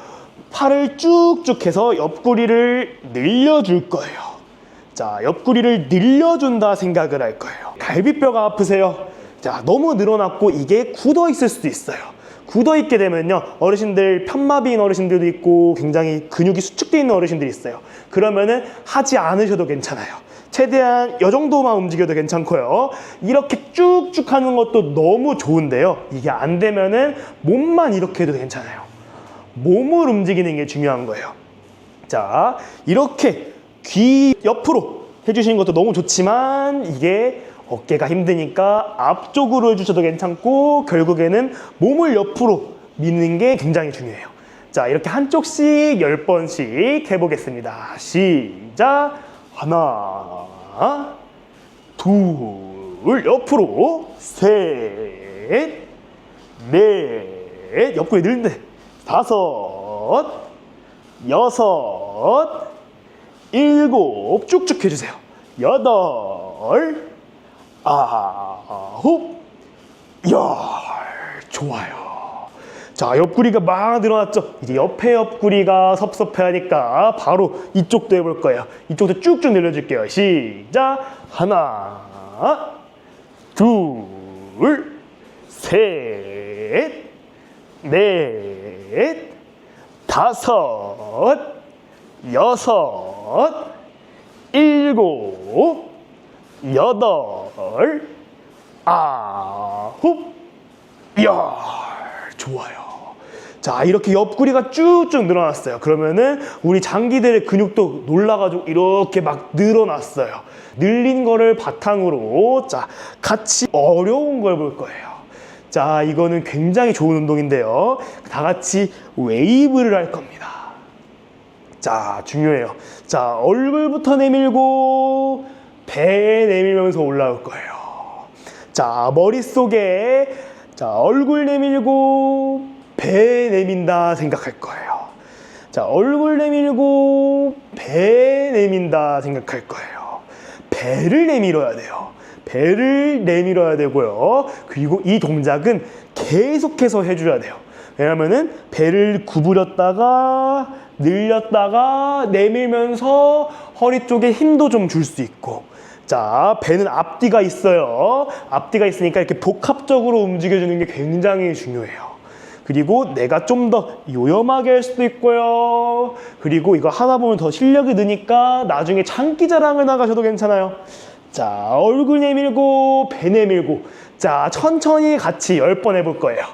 팔을 쭉쭉 해서 옆구리를 늘려줄 거예요. 자, 옆구리를 늘려준다 생각을 할 거예요. 갈비뼈가 아프세요? 자, 너무 늘어났고 이게 굳어 있을 수도 있어요. 굳어 있게 되면요, 어르신들, 편마비인 어르신들도 있고 굉장히 근육이 수축되어 있는 어르신들이 있어요. 그러면은 하지 않으셔도 괜찮아요. 최대한 이 정도만 움직여도 괜찮고요. 이렇게 쭉쭉 하는 것도 너무 좋은데요, 이게 안 되면은 몸만 이렇게 해도 괜찮아요. 몸을 움직이는 게 중요한 거예요. 자, 이렇게 귀 옆으로 해주시는 것도 너무 좋지만 이게 어깨가 힘드니까 앞쪽으로 해주셔도 괜찮고 결국에는 몸을 옆으로 미는 게 굉장히 중요해요. 자, 이렇게 한쪽씩 10번씩 해보겠습니다. 시작! 하나, 둘, 옆으로, 셋, 넷, 옆구리 늘는데, 5, 6, 7, 쭉쭉 해주세요. 8, 9, 10. 좋아요. 자, 옆구리가 막 늘어났죠? 이제 옆에 옆구리가 섭섭해하니까 바로 이쪽도 해볼 거예요. 이쪽도 쭉쭉 늘려줄게요. 시작! 하나, 둘, 셋, 넷, 5, 6, 7, 8, 9, 10. 좋아요. 자, 이렇게 옆구리가 쭉쭉 늘어났어요. 그러면은 우리 장기들의 근육도 놀라가지고 이렇게 막 늘어났어요. 늘린 거를 바탕으로 자, 같이 어려운 걸 볼 거예요. 자, 이거는 굉장히 좋은 운동인데요. 다 같이 웨이브를 할 겁니다. 자, 중요해요. 자, 얼굴부터 내밀고 배 내밀면서 올라올 거예요. 자, 머릿속에 자, 얼굴 내밀고 배 내민다 생각할 거예요. 자, 얼굴 내밀고 배 내민다 생각할 거예요. 배를 내밀어야 돼요. 배를 내밀어야 되고요. 그리고 이 동작은 계속해서 해줘야 돼요. 왜냐면은 배를 구부렸다가 늘렸다가 내밀면서 허리 쪽에 힘도 좀 줄 수 있고, 자, 배는 앞뒤가 있어요. 앞뒤가 있으니까 이렇게 복합적으로 움직여주는 게 굉장히 중요해요. 그리고 내가 좀 더 요염하게 할 수도 있고요. 그리고 이거 하다 보면 더 실력이 느니까 나중에 장기자랑을 나가셔도 괜찮아요. 자, 얼굴 내밀고 배 내밀고, 자, 천천히 같이 10번 해볼 거예요.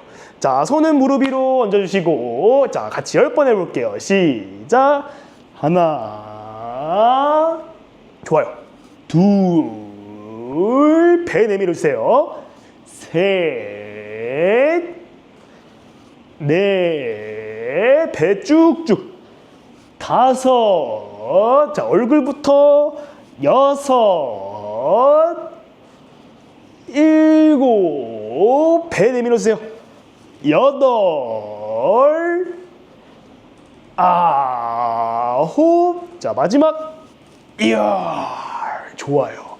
자, 손은 무릎 위로 얹어주시고, 자, 같이 10번 해볼게요. 시작! 하나, 좋아요. 둘, 배 내밀어주세요. 셋, 넷, 배 쭉쭉. 5, 자, 얼굴부터 여섯, 일곱, 배 내밀어주세요. 여덟, 아홉, 자 마지막. 이야, 좋아요.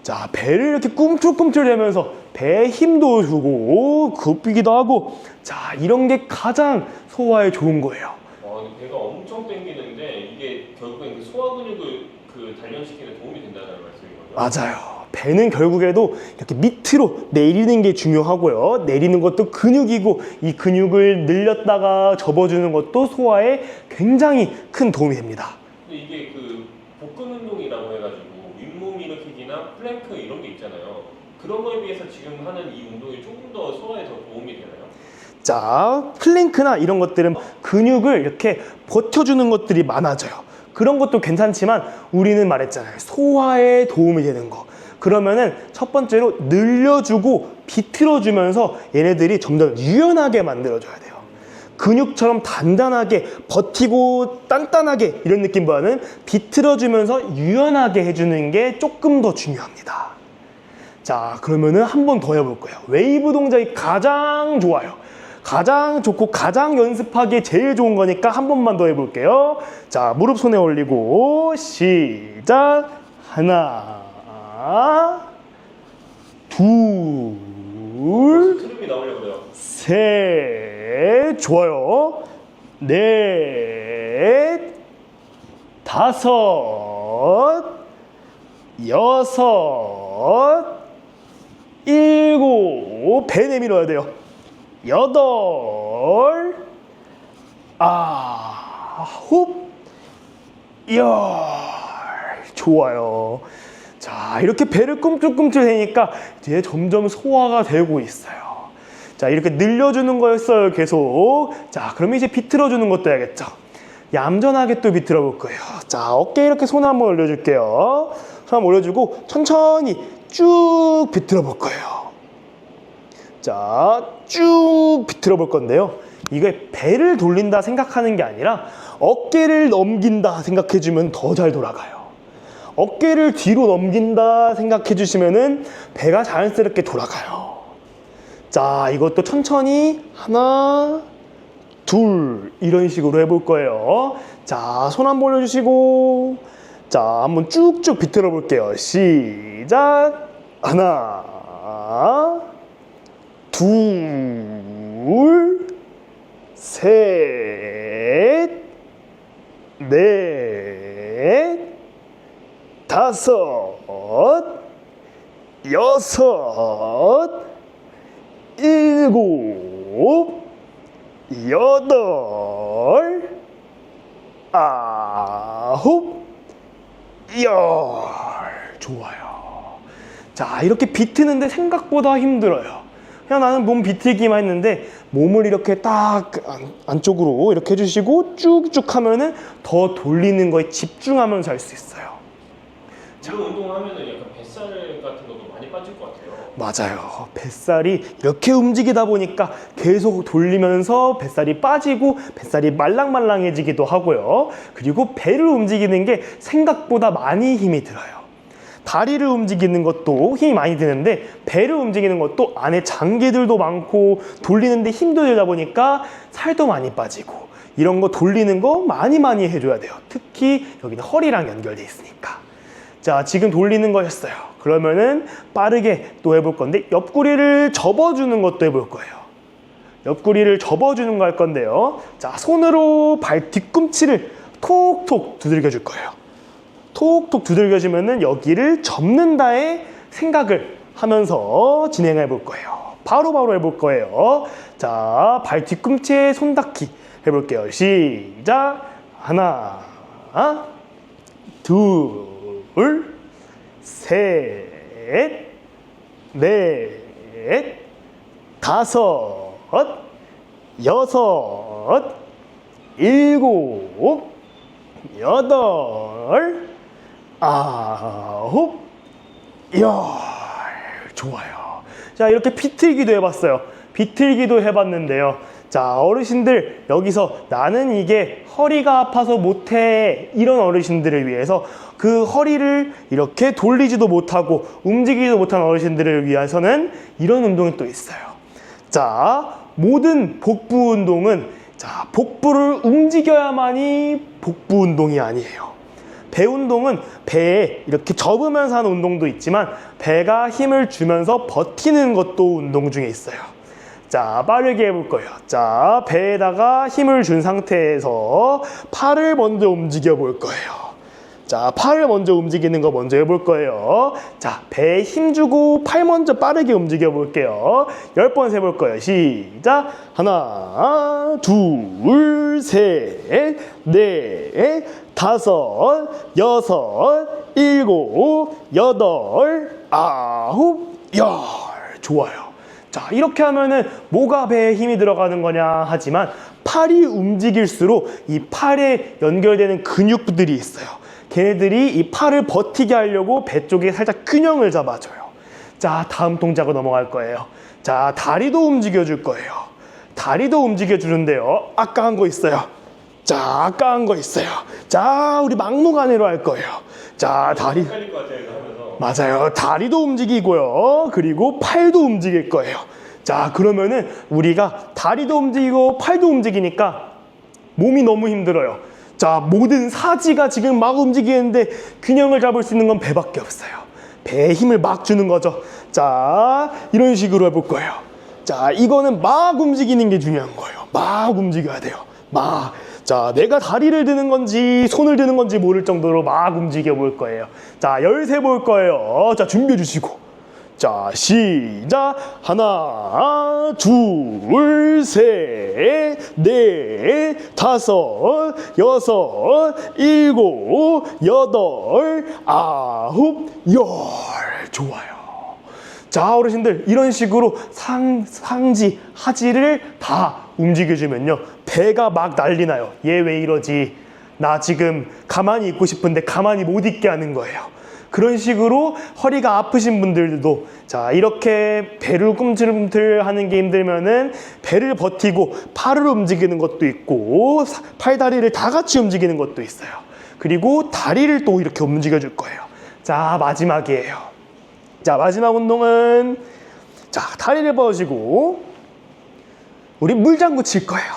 자, 배를 이렇게 꿈틀꿈틀 대면서 배에 힘도 주고 굽히기도 하고, 자, 이런 게 가장 소화에 좋은 거예요. 근데 배가 엄청 땡기는데 이게 결국엔 그 소화 근육을 단련시키는 도움이 된다는 말씀인 거죠? 맞아요. 배는 결국에도 이렇게 밑으로 내리는 게 중요하고요. 내리는 것도 근육이고, 이 근육을 늘렸다가 접어주는 것도 소화에 굉장히 큰 도움이 됩니다. 근데 이게 복근 운동이라고 해가지고 윗몸 일으키기나 플랭크 이런 게 있잖아요. 그런 거에 비해서 지금 하는 이 운동이 조금 더 소화에 더 도움이 되나요? 자, 플랭크나 이런 것들은 근육을 이렇게 버텨주는 것들이 많아져요. 그런 것도 괜찮지만 우리는 말했잖아요. 소화에 도움이 되는 거. 그러면은 첫 번째로 늘려주고 비틀어주면서 얘네들이 점점 유연하게 만들어줘야 돼요. 근육처럼 단단하게 버티고 단단하게 이런 느낌보다는 비틀어주면서 유연하게 해주는 게 조금 더 중요합니다. 자, 그러면은 한 번 더 해볼 거예요. 웨이브 동작이 가장 좋아요. 가장 좋고 가장 연습하기에 제일 좋은 거니까 한 번만 더 해볼게요. 자, 무릎 손에 올리고 시작. 하나, 둘, 트림이 나오려고 그래요. 셋, 좋아요. 넷, 다섯, 여섯, 일곱, 배 내밀어야 돼요. 여덟, 아홉, 열. 좋아요. 자, 이렇게 배를 꿈틀꿈틀 대니까 이제 점점 소화가 되고 있어요. 자, 이렇게 늘려주는 거였어요, 계속. 자, 그러면 이제 비틀어주는 것도 해야겠죠. 얌전하게 또 비틀어 볼 거예요. 자, 어깨에 이렇게 손 한번 올려줄게요. 손 한번 올려주고 천천히 쭉 비틀어 볼 거예요. 자, 쭉 비틀어 볼 건데요. 이게 배를 돌린다 생각하는 게 아니라 어깨를 넘긴다 생각해주면 더 잘 돌아가요. 어깨를 뒤로 넘긴다 생각해 주시면은 배가 자연스럽게 돌아가요. 자, 이것도 천천히 하나, 둘 이런 식으로 해볼 거예요. 자, 손 한번 올려주시고, 자, 한번 쭉쭉 비틀어 볼게요. 시작. 하나, 둘, 셋, 넷, 다섯, 여섯, 일곱, 여덟, 아홉, 열. 좋아요. 자, 이렇게 비트는데 생각보다 힘들어요. 그냥 나는 몸 비틀기만 했는데 몸을 이렇게 딱 안쪽으로 이렇게 해주시고 쭉쭉 하면은 더 돌리는 거에 집중하면서 할 수 있어요. 이런 운동을 하면은 약간 뱃살 같은 것도 많이 빠질 것 같아요. 맞아요. 뱃살이 이렇게 움직이다 보니까 계속 돌리면서 뱃살이 빠지고 뱃살이 말랑말랑해지기도 하고요. 그리고 배를 움직이는 게 생각보다 많이 힘이 들어요. 다리를 움직이는 것도 힘이 많이 드는데 배를 움직이는 것도 안에 장기들도 많고 돌리는데 힘도 들다 보니까 살도 많이 빠지고 이런 거 돌리는 거 많이 해줘야 돼요. 특히 여기는 허리랑 연결돼 있으니까. 자, 지금 돌리는 거였어요. 그러면은 빠르게 또 해볼 건데 옆구리를 접어주는 것도 해볼 거예요. 옆구리를 접어주는 거 할 건데요. 자, 손으로 발 뒤꿈치를 톡톡 두들겨 줄 거예요. 톡톡 두들겨주면은 여기를 접는다의 생각을 하면서 진행해 볼 거예요. 바로바로 해볼 거예요. 자, 발 뒤꿈치에 손 닿기 해볼게요. 시작. 하나, 둘, 셋, 넷, 다섯, 여섯, 일곱, 여덟, 아홉, 열. 좋아요. 자, 이렇게 비틀기도 해봤어요. 비틀기도 해봤는데요. 자, 어르신들 여기서 나는 이게 허리가 아파서 못해 이런 어르신들을 위해서 그 허리를 이렇게 돌리지도 못하고 움직이지도 못하는 어르신들을 위해서는 이런 운동이 또 있어요. 자, 모든 복부 운동은 자, 복부를 움직여야만이 복부 운동이 아니에요. 배 운동은 배에 이렇게 접으면서 하는 운동도 있지만 배가 힘을 주면서 버티는 것도 운동 중에 있어요. 자, 빠르게 해볼 거예요. 자, 배에다가 힘을 준 상태에서 팔을 먼저 움직여 볼 거예요. 자, 팔을 먼저 움직이는 거 먼저 해볼 거예요. 자, 배에 힘 주고 팔 먼저 빠르게 움직여 볼게요. 10번 세볼 거예요. 시작! 하나, 둘, 셋, 넷, 다섯, 여섯, 일곱, 여덟, 아홉, 열. 좋아요. 자, 이렇게 하면은 뭐가 배에 힘이 들어가는 거냐 하지만 팔이 움직일수록 이 팔에 연결되는 근육들이 있어요. 걔네들이 이 팔을 버티게 하려고 배 쪽에 살짝 균형을 잡아줘요. 자, 다음 동작으로 넘어갈 거예요. 자, 다리도 움직여줄 거예요. 다리도 움직여주는데요. 아까 한 거 있어요. 자, 아까 한 거 있어요. 자, 우리 막무가내로 할 거예요. 자, 다리. 헷갈릴 것 같아요, 이거 하면서. 맞아요. 다리도 움직이고요. 그리고 팔도 움직일 거예요. 자, 그러면은 우리가 다리도 움직이고 팔도 움직이니까 몸이 너무 힘들어요. 자, 모든 사지가 지금 막 움직이는데 균형을 잡을 수 있는 건 배밖에 없어요. 배에 힘을 막 주는 거죠. 자, 이런 식으로 해볼 거예요. 자, 이거는 막 움직이는 게 중요한 거예요. 막 움직여야 돼요. 막. 자, 내가 다리를 드는 건지 손을 드는 건지 모를 정도로 막 움직여 볼 거예요. 자, 13 볼 거예요. 자, 준비해 주시고. 자, 시작! 하나, 둘, 셋, 넷, 다섯, 여섯, 일곱, 여덟, 아홉, 열. 좋아요. 자, 어르신들 이런 식으로 상지, 하지를 다 움직여주면요. 배가 막 난리 나요. 얘 왜 이러지? 나 지금 가만히 있고 싶은데 가만히 못 있게 하는 거예요. 그런 식으로 허리가 아프신 분들도 자, 이렇게 배를 꿈틀꿈틀 하는 게 힘들면은 배를 버티고 팔을 움직이는 것도 있고 팔다리를 다 같이 움직이는 것도 있어요. 그리고 다리를 또 이렇게 움직여 줄 거예요. 자, 마지막이에요. 자, 마지막 운동은 자, 다리를 뻗으시고 우리 물장구 칠 거예요.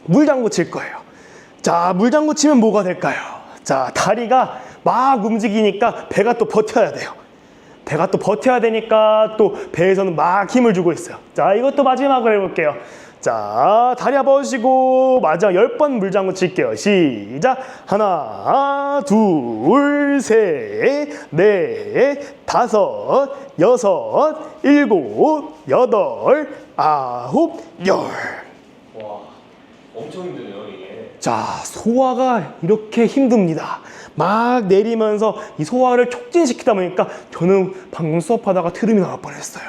물장구 칠 거예요. 자, 물장구 치면 뭐가 될까요? 자, 다리가 막 움직이니까 배가 또 버텨야 돼요. 배가 또 버텨야 되니까 또 배에서는 막 힘을 주고 있어요. 자, 이것도 마지막으로 해볼게요. 자, 다리 뻗으시고 마지막 10번 물장구 칠게요. 시작! 하나, 둘, 셋, 넷, 다섯, 여섯, 일곱, 여덟, 아홉, 열. 와, 엄청 힘드네요, 이게. 자, 소화가 이렇게 힘듭니다. 막 내리면서 이 소화를 촉진시키다 보니까 저는 방금 수업하다가 트름이 나올 뻔했어요.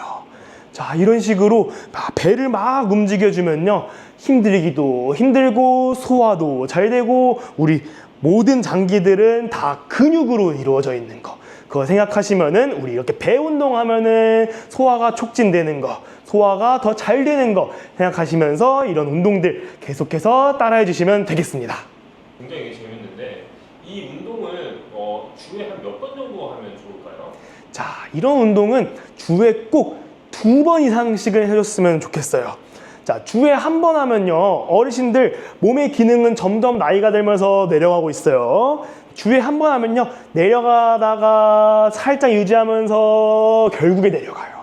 자, 이런 식으로 배를 막 움직여주면요. 힘들기도 힘들고 소화도 잘 되고 우리 모든 장기들은 다 근육으로 이루어져 있는 거. 그거 생각하시면은 우리 이렇게 배 운동하면은 소화가 촉진되는 거, 소화가 더 잘 되는 거 생각하시면서 이런 운동들 계속해서 따라해 주시면 되겠습니다. 굉장히 재밌는데 이 운동을 주에 한 몇 번 정도 하면 좋을까요? 자, 이런 운동은 주에 꼭 2번 이상씩을 해줬으면 좋겠어요. 자, 주에 한 번 하면요, 어르신들 몸의 기능은 점점 나이가 들면서 내려가고 있어요. 주에 한 번 하면요, 내려가다가 살짝 유지하면서 결국에 내려가요.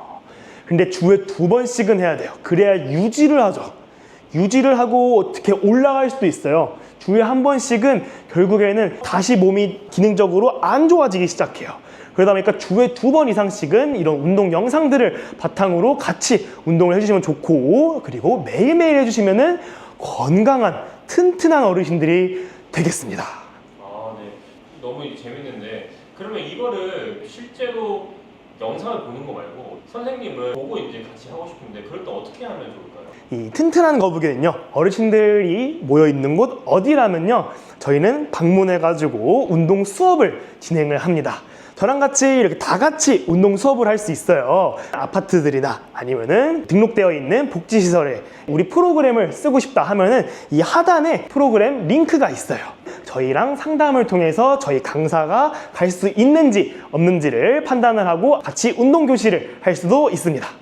근데 주에 2번씩은 해야 돼요. 그래야 유지를 하죠. 유지를 하고 어떻게 올라갈 수도 있어요. 주에 한 번씩은 결국에는 다시 몸이 기능적으로 안 좋아지기 시작해요. 그러다 보니까 주에 2번 이상씩은 이런 운동 영상들을 바탕으로 같이 운동을 해주시면 좋고, 그리고 매일매일 해주시면은 건강한 튼튼한 어르신들이 되겠습니다. 아, 네. 너무 재밌는데 그러면 이거를 실제로 영상을 보는 거 말고 선생님을 보고 이제 같이 하고 싶은데 그럴 때 어떻게 하면 좋을까요? 이 튼튼한 거북이는요, 어르신들이 모여있는 곳 어디라면요, 저희는 방문해가지고 운동 수업을 진행을 합니다. 저랑 같이 이렇게 다 같이 운동 수업을 할 수 있어요. 아파트들이나 아니면은 등록되어 있는 복지시설에 우리 프로그램을 쓰고 싶다 하면은 이 하단에 프로그램 링크가 있어요. 저희랑 상담을 통해서 저희 강사가 갈 수 있는지 없는지를 판단을 하고 같이 운동 교실을 할 수도 있습니다.